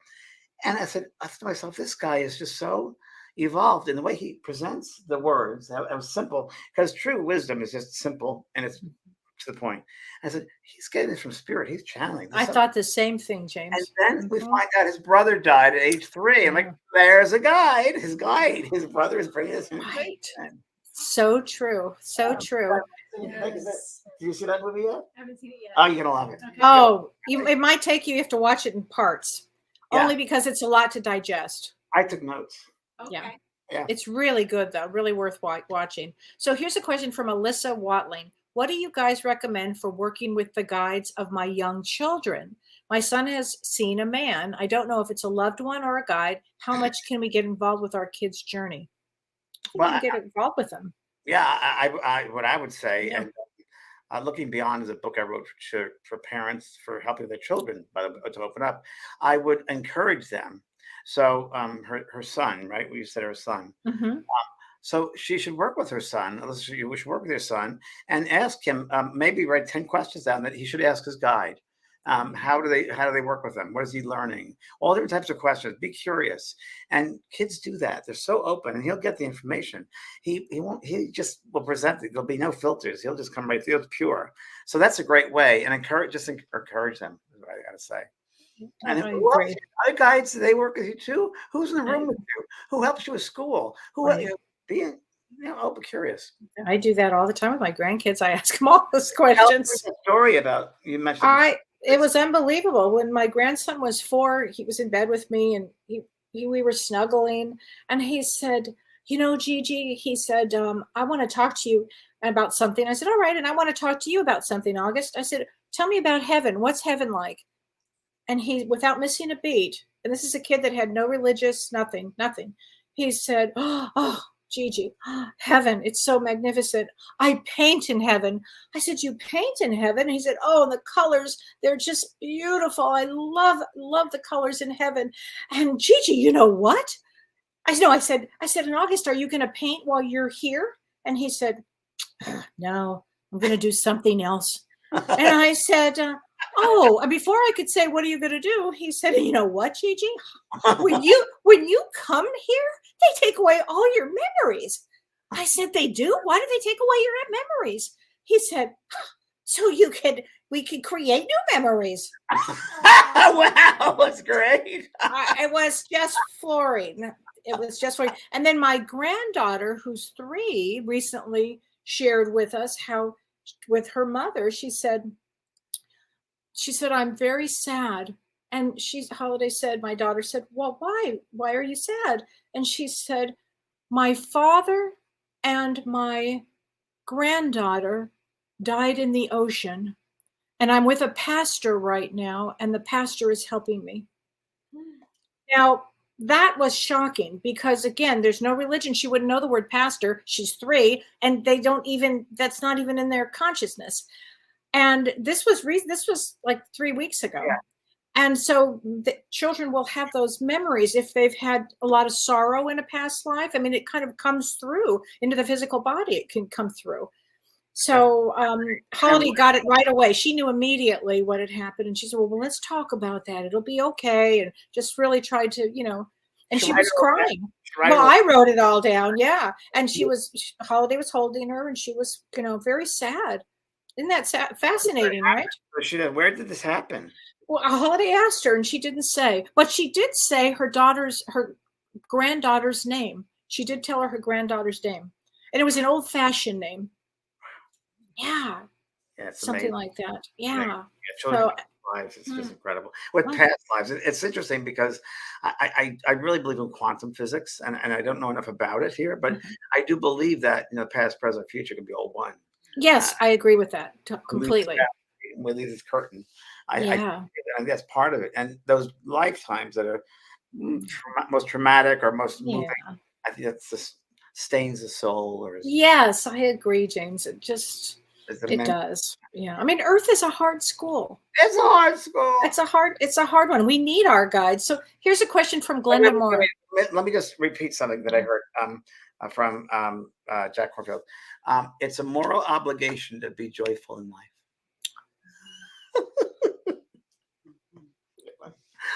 and I said to myself, this guy is just so evolved in the way he presents the words. That was simple, because true wisdom is just simple and it's to the point. I said, he's getting this from spirit. He's channeling. I thought the same thing, James. And then we find out his brother died at age 3. I'm like, there's a guide. His brother is bringing us information. So true. So true. Yes. Did you see that movie yet? I haven't seen it yet. Oh, you're gonna love it. Okay. Oh, it might take you. You have to watch it in parts, Yeah. only because it's a lot to digest. I took notes. Okay. Yeah. It's really good, though. Really worth watching. So here's a question from Alyssa Watling. What do you guys recommend for working with the guides of my young children? My son has seen a man. I don't know if it's a loved one or a guide. How much can we get involved with our kids' journey? Well, get involved with them. Yeah, I what I would say, and Looking Beyond is a book I wrote for parents for helping their children to open up. I would encourage them. So her son, right? We said her son. Mm-hmm. So she should work with her son. You should work with your son and ask him. Maybe write 10 questions down that he should ask his guide. How do they work with him? What is he learning? All different types of questions. Be curious. And kids do that. They're so open, and he'll get the information. He just will present it. There'll be no filters. He'll just come right through. It's pure. So that's a great way. And encourage them. Is what I gotta say. And other guides, they work with you too. Who's in the room with you? Who helps you with school? Being open, curious. I do that all the time with my grandkids. I ask them all those questions. Tell us a story about you mentioned. It was unbelievable. When my grandson was 4, he was in bed with me, and we were snuggling, and he said, Gigi, he said, I want to talk to you about something. I said, all right, and I want to talk to you about something, August. I said, tell me about heaven. What's heaven like? And he, without missing a beat, and this is a kid that had no religious, nothing. He said, oh, Gigi, heaven, it's so magnificent. I paint in heaven. I said, you paint in heaven? And he said, oh, the colors, they're just beautiful. I love the colors in heaven. And Gigi, you know what? I said, in August, are you going to paint while you're here? And he said, no, I'm going to do something else. And I said, before I could say, what are you going to do? He said, you know what, Gigi? When you come here, they take away all your memories. I said, they do? Why do they take away your memories? He said, so we could create new memories. Wow, that's great. It was just flooring. It was just flooring. And then my granddaughter, who's 3, recently shared with us how with her mother, she said, I'm very sad. And Holiday said, my daughter said, well, why? Why are you sad? And she said, my father and my granddaughter died in the ocean. And I'm with a pastor right now, and the pastor is helping me. Now, that was shocking because, again, there's no religion. She wouldn't know the word pastor. She's 3, and that's not even in their consciousness. And this was like 3 weeks ago. Yeah. And so the children will have those memories if they've had a lot of sorrow in a past life. I mean, it kind of comes through into the physical body. It can come through. So Holiday got it right away. She knew immediately what had happened. And she said, well, let's talk about that. It'll be okay. And just really tried to, and she was crying. Well, I wrote it all down. Yeah. And Holiday was holding her, and she was, very sad. Isn't that fascinating, right? Where did this happen? Well, Holiday asked her, and she didn't say. But she did say her granddaughter's name. She did tell her granddaughter's name. And it was an old-fashioned name. Yeah. It's something amazing. like that. Yeah. Children's lives, it's just incredible. With past lives, it's interesting because I really believe in quantum physics, and I don't know enough about it here, but I do believe that past, present, future can be all one. Yes, I agree with that completely. We leave this curtain. I think that's part of it, and those lifetimes that are most traumatic or most moving, I think that's just stains the soul. Yes, I agree, James. It does. Yeah. I mean, Earth is a hard school. It's a hard school. It's a hard one. We need our guides. So here's a question from Glenda Moore. Let me just repeat something that I heard from Jack Corfield. It's a moral obligation to be joyful in life.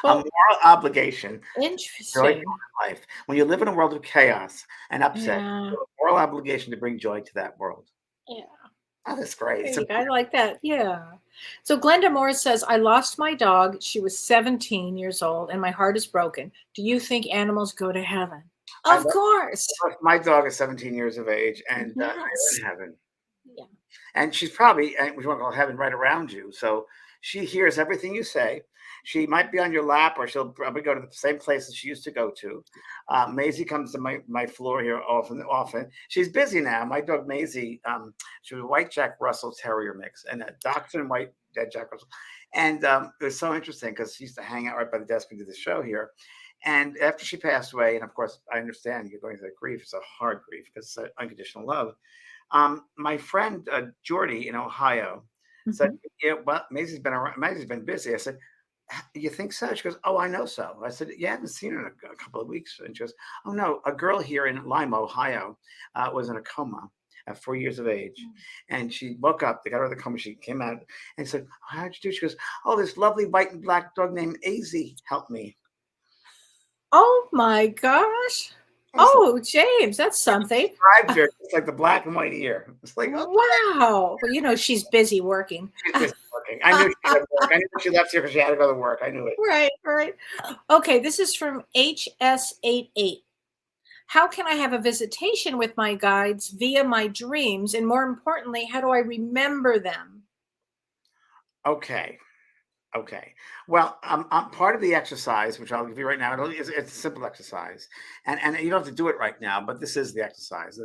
A moral obligation. Interesting. Joyful in life. When you live in a world of chaos and upset, you have a moral obligation to bring joy to that world. Yeah. Oh, that's great. I like that. Yeah. So Glenda Morris says, I lost my dog. She was 17 years old, and my heart is broken. Do you think animals go to heaven? Of course. My dog is 17 years of age, and in heaven. Yeah. And she's probably, and we want to call heaven, right around you. So she hears everything you say. She might be on your lap, or she'll probably go to the same places she used to go to. Maisie comes to my floor here often. She's busy now. My dog Maisie, she was a white Jack Russell Terrier mix, and a Dachshund white Jack Russell. And it was so interesting because she used to hang out right by the desk and do the show here. And after she passed away, and of course, I understand you're going through that grief. It's a hard grief because it's unconditional love. My friend Jordy in Ohio said, "Yeah, well, Maisie's been around. Maisie's been busy." I said, "You think so?" She goes, "Oh, I know so." I said, "Yeah, I haven't seen her in a couple of weeks." And she goes, "Oh no, a girl here in Lima, Ohio, was in a coma at 4 years of age, and she woke up. They got her out of the coma. She came out and said, oh, how'd you do?" She goes, "Oh, this lovely white and black dog named AZ helped me." Oh my gosh. Oh, James, that's something. It's like the black and white ear. It's like, wow. Well, she's busy working. She's busy working. I knew she had work. I knew she left here because she had to go to work. I knew it. Right. Okay, this is from HS88. How can I have a visitation with my guides via my dreams? And more importantly, how do I remember them? Okay. Well, part of the exercise, which I'll give you right now, it's a simple exercise, and you don't have to do it right now, but this is the exercise.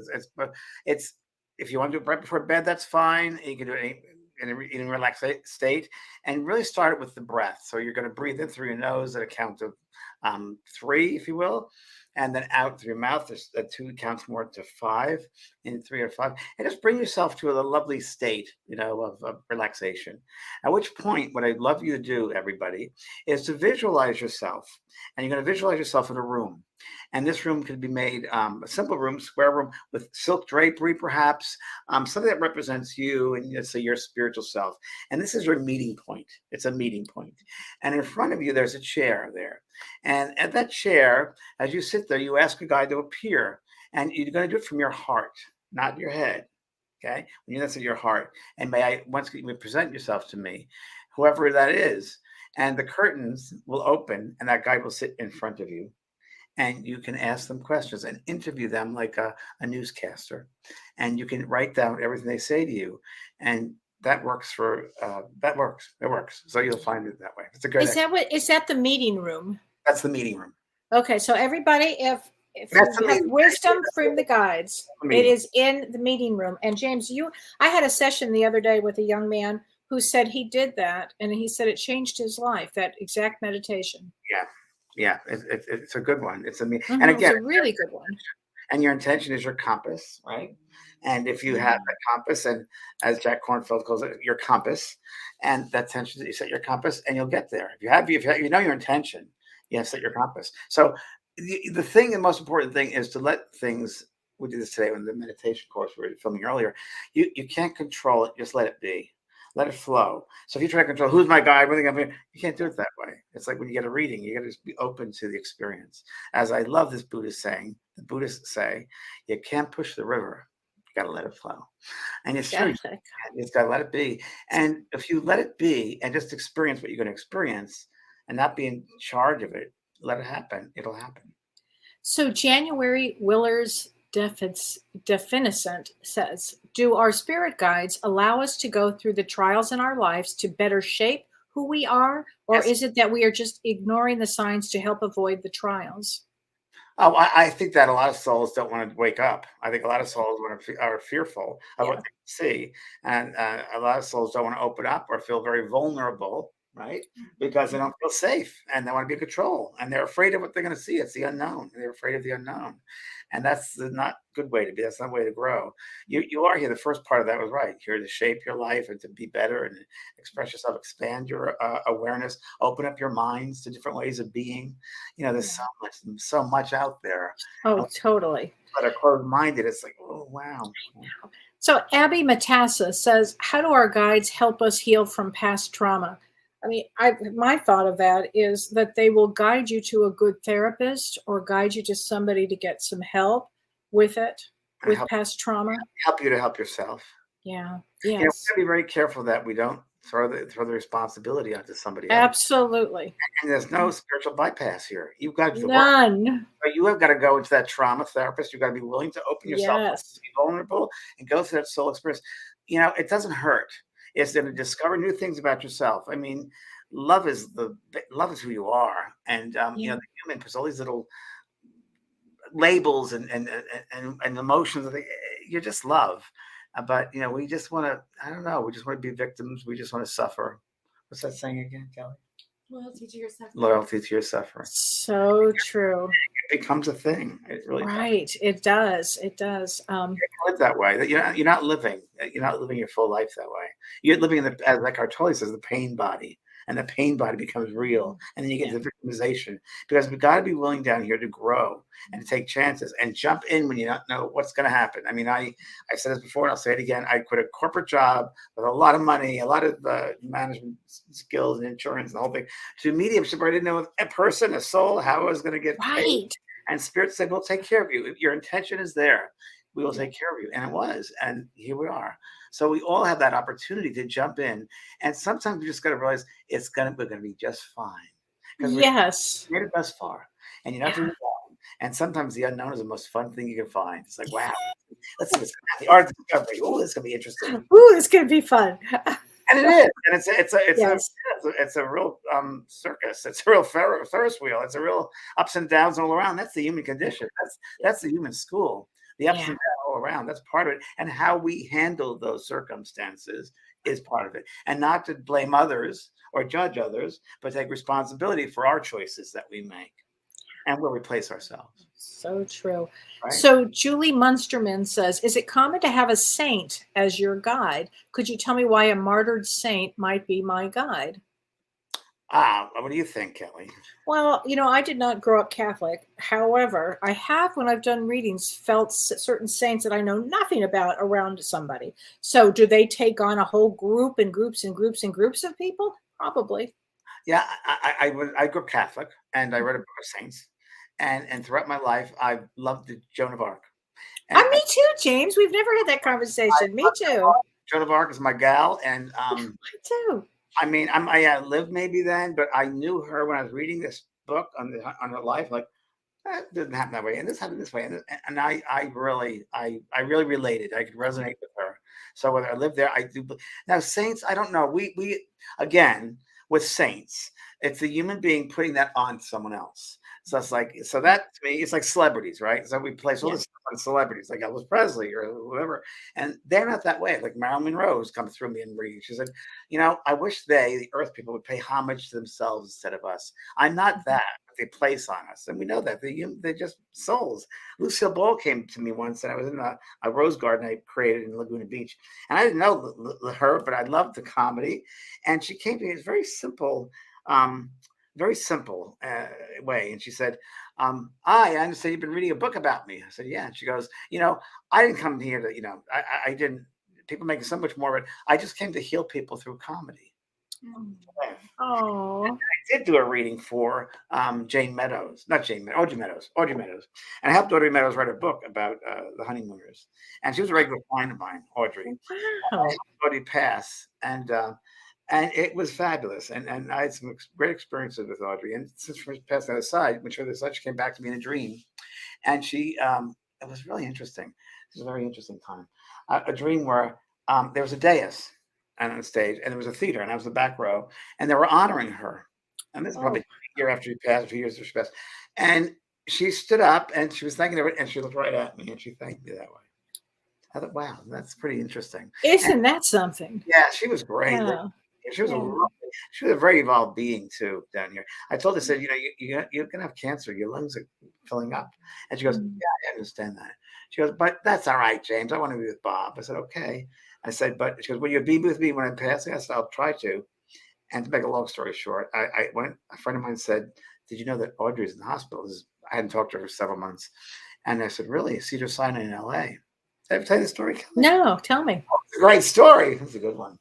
It's if you want to do it right before bed, that's fine. You can do it in a relaxed state, and really start it with the breath. So you're going to breathe in through your nose at a count of 3, if you will, and then out through your mouth. There's 2 counts more to 5, in 3 or 5, and just bring yourself to a lovely state, of relaxation. At which point, what I'd love you to do, everybody, is to visualize yourself, and you're going to visualize yourself in a room. And this room could be made a simple room, square room with silk drapery, perhaps, something that represents you and let's say your spiritual self. And this is your meeting point. It's a meeting point. And in front of you, there's a chair there. And at that chair, as you sit there, you ask a guide to appear. and you're going to do it from your heart, not your head. Okay, when you listen to your heart, and may I once you present yourself to me, whoever that is, and the curtains will open, and that guy will sit in front of you, and you can ask them questions and interview them like a newscaster, and you can write down everything they say to you, and that works for that works. It works. So you'll find it that way. It's a good. Is that the meeting room? That's the meeting room. Okay, so everybody, if That's you the have meeting. wisdom from the guides, The it meeting. is in the meeting room. And James, I had a session the other day with a young man who said he did that, and he said it changed his life. That exact meditation. Yeah, it's a good one. It's a me, and Mhm, it's again, a really good one. and your intention is your compass, right? And if you have a compass, and as Jack Kornfield calls it, your compass, and that intention that you set your compass, and you'll get there. If you know your intention, you have to set your compass. So the thing, the most important thing is to let things. We did this today in the meditation course we were filming earlier. You can't control it; just let it be. Let it flow. So if you try to control who's my guide, you can't do it that way. It's like when you get a reading, you got to just be open to the experience. As I love this Buddhist saying, the Buddhists say, you can't push the river. You got to let it flow. And it's true. You just got to let it be. And if you let it be and just experience what you're going to experience and not be in charge of it, let it happen. It'll happen. So January Willers Definicent says, do our spirit guides allow us to go through the trials in our lives to better shape who we are? Or Yes. is it that we are just ignoring the signs to help avoid the trials? Oh, I think that a lot of souls don't want to wake up. I think a lot of souls are fearful of what they see, and a lot of souls don't want to open up or feel very vulnerable, right? Because they don't feel safe and they want to be in control, and they're afraid of what they're going to see. It's the unknown. They're afraid of the unknown, and that's not a good way to be. That's not a way to grow. You are here. The first part of that was right. Here to shape your life and to be better and express yourself, expand your awareness, open up your minds to different ways of being. There's so much out there. Oh, totally. But are closed-minded. It's like, oh wow. So Abby Matassa says, how do our guides help us heal from past trauma? I mean, my thought of that is that they will guide you to a good therapist or guide you to somebody to get some help with it, with past trauma. Help you to help yourself. Yeah. We Yes. have to be very careful that we don't throw the responsibility onto somebody else. Absolutely. And there's no spiritual bypass here. You've got to work. None. But you have got to go into that trauma therapist. You've got to be willing to open yourself up, Yes. be vulnerable, and go through that soul experience. It doesn't hurt. It's to discover new things about yourself. I mean, love is who you are, and the human puts all these little labels and emotions. You're just love, but we just want to. I don't know. We just want to be victims. We just want to suffer. What's that saying again, Kelly? Loyalty to your suffering. Loyalty to your suffering. So true. It becomes a thing. It really does. It does. It does. Live that way. That you're not living. You're not living your full life that way. You're living in as like Artoli says, the pain body, and the pain body becomes real, and then you get the victimization. Because we've got to be willing down here to grow and to take chances and jump in when you don't know what's going to happen. I mean, I said this before, and I'll say it again. I quit a corporate job with a lot of money, a lot of management skills and insurance, and the whole thing, to mediumship where I didn't know a person, a soul, how I was going to get paid. And Spirit said, we'll take care of you. If your intention is there, we will take care of you. And it was. And here we are. So we all have that opportunity to jump in. And sometimes we just got to realize we're going to be just fine. Yes. We're made it thus far. And you're not doing wrong. And sometimes the unknown is the most fun thing you can find. It's like, wow, let's see what's going to happen. The art of discovery. Oh, this is going to be interesting. Ooh, it's going to be fun. And it is. And it's a real circus. It's a real Ferris wheel. It's a real ups and downs all around. That's the human condition. That's the human school. The ups and downs all around. That's part of it. And how we handle those circumstances is part of it. And not to blame others or judge others, but take responsibility for our choices that we make. And we'll replace ourselves. So true. Right? So Julie Munsterman says, is it common to have a saint as your guide? Could you tell me why a martyred saint might be my guide? What do you think, Kelly? Well, I did not grow up Catholic. However, I have, when I've done readings, felt certain saints that I know nothing about around somebody. So do they take on a whole group and groups and groups and groups of people? Probably. Yeah, I grew up Catholic, and I read a book of saints. And throughout my life, I loved Joan of Arc. Me too, James. We've never had that conversation. Me too. Joan of Arc is my gal, and Me too. I mean, I lived maybe then, but I knew her when I was reading this book on her life. Like, that didn't happen that way, and this happened this way, and I really related. I could resonate with her. So whether I lived there, I do. Now saints, I don't know. We again with saints, it's the human being putting that on someone else. So it's like, so that to me, it's like celebrities, right? So we place all this stuff on celebrities, like Elvis Presley or whoever, and they're not that way. Like Marilyn Monroe's come through me and reading. She said, I wish the Earth people, would pay homage to themselves instead of us. I'm not that, but they place on us, and we know that they're just souls. Lucille Ball came to me once, and I was in a rose garden I created in Laguna Beach, and I didn't know her, but I loved the comedy, and she came to me. It's very simple. Very simple way. And she said, I understand you've been reading a book about me. I said, yeah. And she goes, I didn't come here to, I didn't, people make so much more, but I just came to heal people through comedy. Oh. I did do a reading for Audrey Meadows. And I helped Audrey Meadows write a book about the honeymooners. And she was a regular client of mine, Audrey. Wow. Audrey passed. And it was fabulous. And I had some great experiences with Audrey. And since she passed on the side, she came back to me in a dream. And she, it was really interesting. It was a very interesting time. A dream where there was a dais and on the stage, and there was a theater, and I was in the back row, and they were honoring her. And this is probably a year after she passed, 2 years after she passed. And she stood up, and she was thanking everybody, and she looked right at me, and she thanked me that way. I thought, wow, that's pretty interesting. Isn't that something? Yeah, she was great. Yeah. She was a very evolved being too down here. I told her, I said, you're gonna have cancer. Your lungs are filling up. And she goes, yeah, I understand that. She goes, but that's all right, James. I want to be with Bob. I said, okay. I said, but she goes, will you be with me when I'm passing? I said, I'll try to. And to make a long story short, I went. A friend of mine said, did you know that Audrey's in the hospital? I hadn't talked to her for several months. And I said, really? Cedar Sinai in LA. Did I ever tell you the story, Kellee? No, tell me. Great story. It's a good one.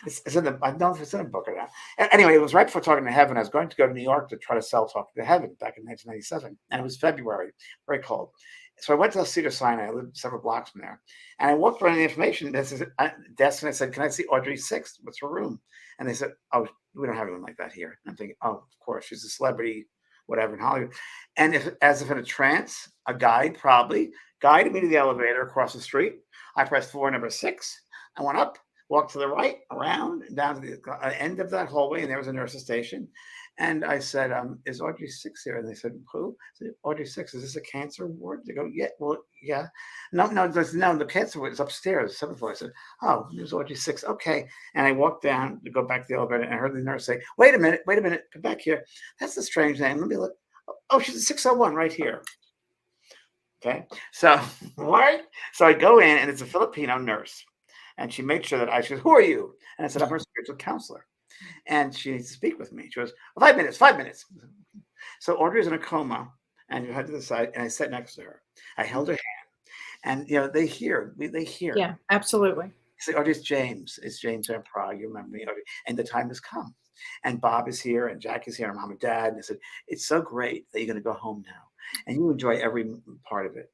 It's in the, I don't know if it's in a book or not. Anyway, it was right before Talking to Heaven. I was going to go to New York to try to sell Talking to Heaven back in 1997. And it was February, very cold. So I went to Cedar Sinai. I lived several blocks from there. And I walked around the information desk and I said, can I see Audrey 6? What's her room? And they said, oh, we don't have anyone like that here. And I'm thinking, oh, of course, she's a celebrity, whatever, in Hollywood. And as if in a trance, a guide probably guided me to the elevator across the street. I pressed floor number 6. I went up, walked to the right, around, down to the end of that hallway, and there was a nurse's station. And I said, is Audrey 6 here? And they said, who? I said, Audrey 6, is this a cancer ward? They go, yeah, well, yeah. No, the cancer ward is upstairs, 7th floor. I said, oh, there's Audrey 6. Okay. And I walked down to go back to the elevator, and I heard the nurse say, wait a minute, come back here. That's a strange name. Let me look. Oh, she's a 601 right here. Okay. So, right. So I go in, and it's a Filipino nurse. And she made sure that she goes, who are you? And I said, I'm her spiritual counselor. And she needs to speak with me. She goes, 5 minutes. So Audrey's in a coma, and you head to the side, and I sat next to her. I held her hand, and they hear. Yeah, absolutely. I said, Audrey, it's James in Prague. You remember me, Audrey? And the time has come. And Bob is here, and Jack is here, and Mom and Dad. And I said, it's so great that you're going to go home now, and you enjoy every part of it.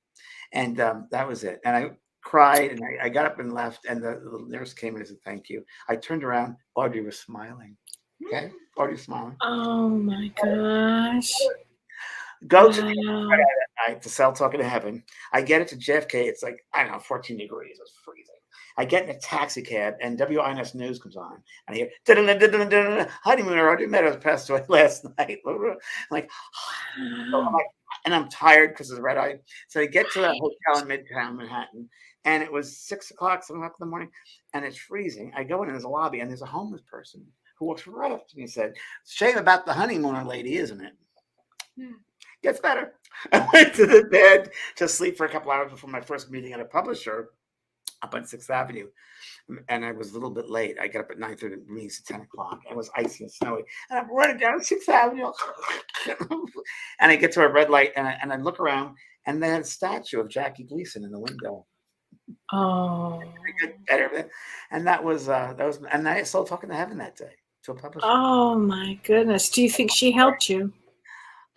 And that was it. And I cried, and I got up and left, and the nurse came in and said, thank you. I turned around. Audrey was smiling. Okay? Audrey smiling. Oh, my gosh. Go to that night to sell Talking to Heaven. I get it to JFK. It's like, I don't know, 14 degrees. It's freezing. I get in a taxi cab, and WINS News comes on. And I hear, honeymooner Audrey Meadows passed away last night. I'm like, and I'm tired because of the red eye. So I get to the hotel in Midtown Manhattan, and it was 6 o'clock, 7 o'clock in the morning, and it's freezing. I go in, and there's a lobby, and there's a homeless person who walks right up to me and said, shame about the honeymooner lady, isn't it? Gets better. I went to the bed to sleep for a couple hours before my first meeting at a publisher up on 6th Avenue. And I was a little bit late. I got up at 9:30, it means 10 o'clock. It was icy and snowy. And I'm running down 6th Avenue. And I get to a red light, and I look around, and they had a statue of Jackie Gleason in the window. Oh. And that was, and I sold Talking to Heaven that day to a publisher. Oh, my goodness. Do you think she helped you?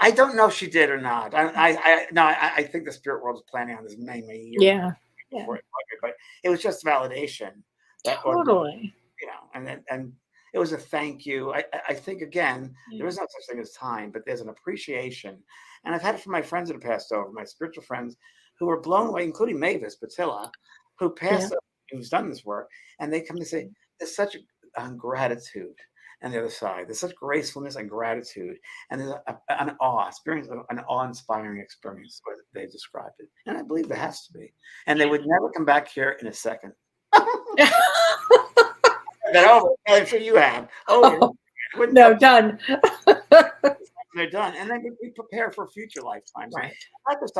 I don't know if she did or not. I think the spirit world is planning on this many years. Yeah. Before it started, but it was just validation. Totally. And it was a thank you. I think again, there is no such thing as time, but there's an appreciation, and I've had it from my friends that have passed over, my spiritual friends who were blown away, including Mavis Patilla, who passed over, who's done this work, and they come and say, "There's such gratitude." On the other side, there's such gracefulness and gratitude, and there's an awe-inspiring experience, where they described it, and I believe there has to be, and they would never come back here in a second. That over. I'm sure you have. No, done. They're done, and then we prepare for future lifetimes. Right. Not just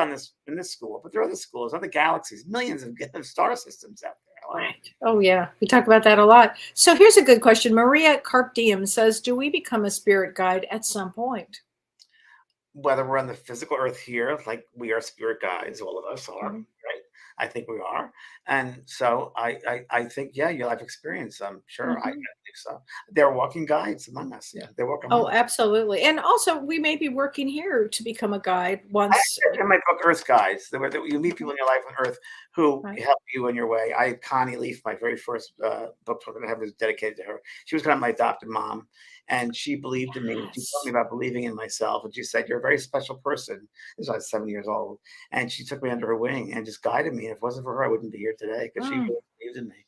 in this school, but there are other schools, other galaxies, millions of star systems out there. Right. Oh yeah, we talk about that a lot. So here's a good question. Maria Carp Diem says, "Do we become a spirit guide at some point?" Whether we're on the physical earth here, like we are spirit guides, all of us are, right? I think we are, and so I think your life experience. I'm sure I think so. They're walking guides among us. Yeah, they're walking. Oh, absolutely. And also, we may be working here to become a guide once. In my book, Earth Guides, you meet people in your life on Earth who help you in your way. Connie Leaf, my very first book I'm going to have is dedicated to her. She was kind of my adopted mom, and she believed in me. She taught me about believing in myself, and she said, "You're a very special person." This was I was 7 years old, and she took me under her wing and just guided me. And if it wasn't for her, I wouldn't be here today because she really believed in me.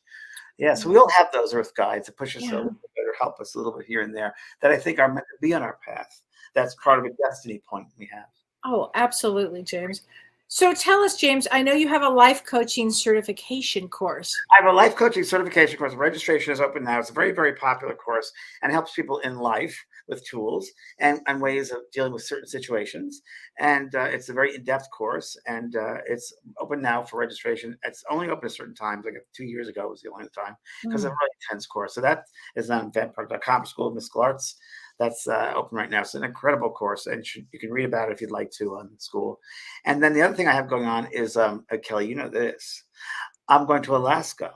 Yeah, so we all have those Earth Guides that push us a little bit or help us a little bit here and there that I think are meant to be on our path. That's part of a destiny point we have. Oh, absolutely, James. So tell us, James, I know you have a life coaching certification course. I have a life coaching certification course. Registration is open now. It's a very, very popular course and helps people in life with tools and ways of dealing with certain situations. And it's a very in-depth course, and it's open now for registration. It's only open at certain times. Like 2 years ago was the only time, because it's a really intense course. So that is on vanpark.com, School of Mystical Arts. That's open right now. It's an incredible course, and you can read about it if you'd like to on school. And then the other thing I have going on is, Kelly, you know this. I'm going to Alaska.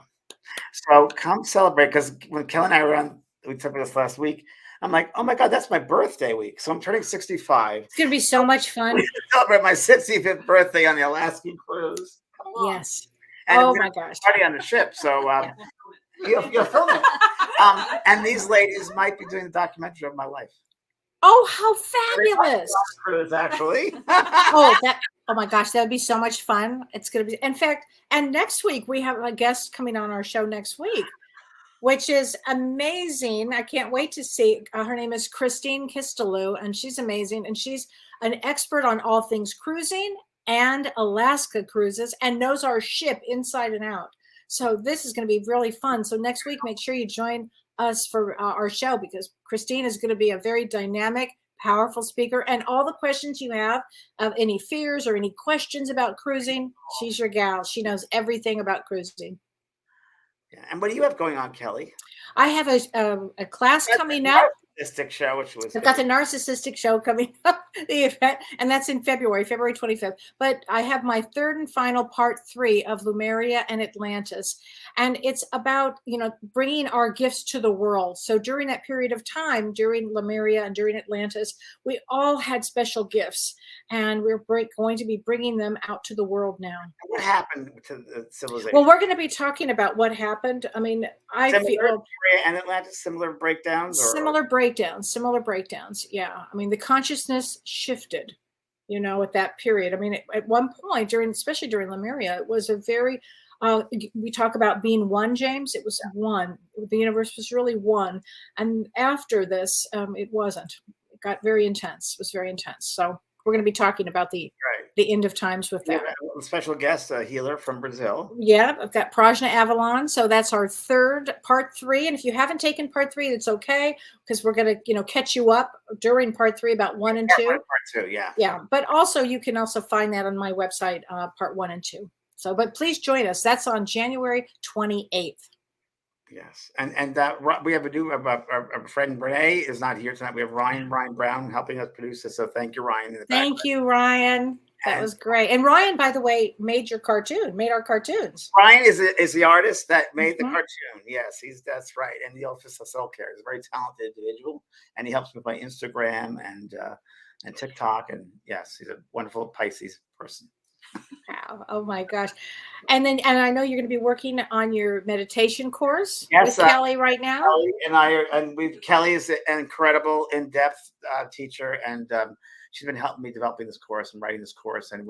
So come celebrate, because when Kelly and I were on, we took this last week, I'm like, oh my God, that's my birthday week. So I'm turning 65. It's going to be so much fun. We celebrate my 65th birthday on the Alaskan cruise. Yes. And oh my gosh. Party on the ship. So you'll film it. And these ladies might be doing the documentary of my life. Oh, how fabulous! Cruise, actually. oh my gosh, that would be so much fun. It's going to be, in fact, and next week we have a guest coming on our show next week, which is amazing. I can't wait to see. Her name is Christine Kistelou, and she's amazing, and she's an expert on all things cruising and Alaska cruises, and knows our ship inside and out. So this is going to be really fun. So next week, make sure you join us for our show, because Christine is going to be a very dynamic, powerful speaker. And all the questions you have of any fears or any questions about cruising, she's your gal. She knows everything about cruising. Yeah. And what do you have going on, Kelly? I have a class coming up. Narcissistic show, which was I've got the narcissistic show coming up, the event, and that's in February 25th. But I have my third and final part 3 of Lemuria and Atlantis, and it's about bringing our gifts to the world. So during that period of time, during Lemuria and during Atlantis, we all had special gifts, and we're going to be bringing them out to the world now. What happened to the civilization? Well, we're going to be talking about what happened. I mean, I feel and Atlantis, similar breakdowns. Similar breakdowns. Yeah. I mean, the consciousness shifted, at that period. I mean, at one point especially during Lemuria, it was a very, we talk about being one, James. It was one. The universe was really one. And after this, it wasn't. It got very intense. It was very intense. So we're going to be talking about the end of times with that. A special guest, a healer from Brazil. Yeah, I've got Prajna Avalon. So that's our third part 3. And if you haven't taken part 3, it's okay, because we're going to, catch you up during part 3 about 1 and 2. Part 2, yeah. Yeah. But also you can also find that on my website, part 1 and 2. So, but please join us. That's on January 28th. Yes, and that we have a friend. Renee is not here tonight. We have Ryan Brown helping us produce this. So thank you, Ryan. Thank you, Ryan. That was great. And Ryan, by the way, made our cartoons. Ryan is the artist that made the cartoon. Yes, that's right. And he also self-care. He's a very talented individual, and he helps me with my Instagram and and TikTok. And yes, he's a wonderful Pisces person. Wow. Oh my gosh. And I know you're going to be working on your meditation course Yes, with Kellee right now. Kellee Kellee is an incredible in-depth teacher, and she's been helping me developing this course and writing this course. And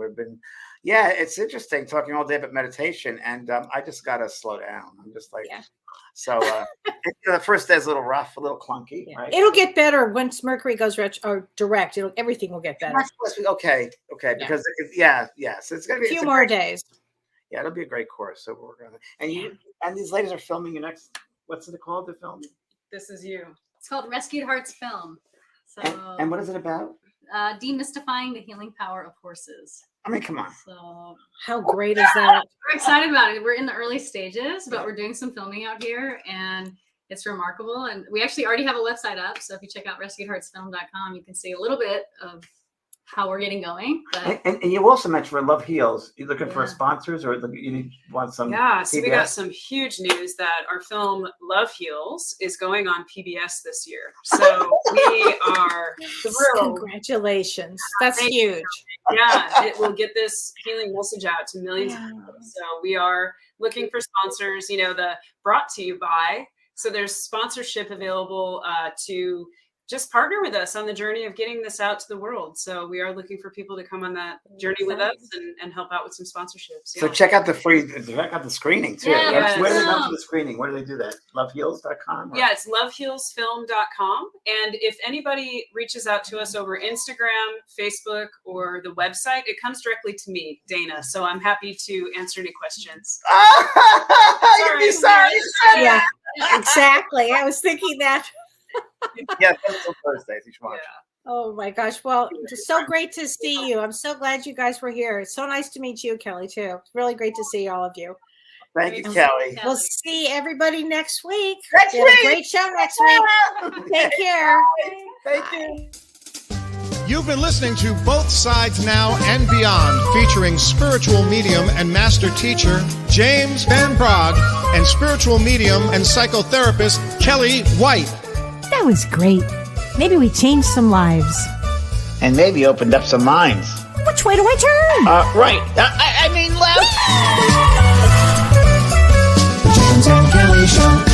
it's interesting talking all day about meditation. And I just got to slow down. I'm just like, so the first day is a little rough, a little clunky. Yeah. Right? It'll get better once Mercury goes direct. Everything will get better. Okay. Because so it's going to be a few more days. Yeah, it'll be a great course. So we're working on it. And these ladies are filming your next. What's it called? The film. This is you. It's called Rescued Hearts Film. So. And what is it about? Demystifying the healing power of horses. I mean, come on. So how great is that? We're excited about it. We're in the early stages, but we're doing some filming out here, and it's remarkable. And we actually already have a website up. So if you check out rescuedheartsfilm.com, you can see a little bit of how we're getting going. But and you also mentioned for Love Heals, you looking for sponsors, or you want some? Yeah, so we got some huge news that our film Love Heals is going on PBS this year. So we are thrilled. Congratulations. That's huge. Yeah, it will get this healing message out to millions of people. So we are looking for sponsors, the brought to you by. So there's sponsorship available to just partner with us on the journey of getting this out to the world. So we are looking for people to come on that journey with us and help out with some sponsorships. Yeah. So check out the screening too. Yeah, where do they go for the screening? Where do they do that? Loveheals.com? Yeah, it's lovehealsfilm.com. And if anybody reaches out to us over Instagram, Facebook, or the website, it comes directly to me, Dana. So I'm happy to answer any questions. You'd be sorry. Yeah, exactly. I was thinking that. Yeah, that's on Thursdays. You should watch. Yeah. Oh my gosh. Well, it's so great to see you. I'm so glad you guys were here. It's so nice to meet you, Kellee, too. It's really great to see all of you. Thank you, Kellee. We'll see everybody next week. Next week. A great show next week. Take care. Thank you. You've been listening to Both Sides Now and Beyond, featuring spiritual medium and master teacher James Van Praagh and spiritual medium and psychotherapist Kellee White. That was great. Maybe we changed some lives. And maybe opened up some minds. Which way do I turn? Right. I mean left. The James and Kellee Show.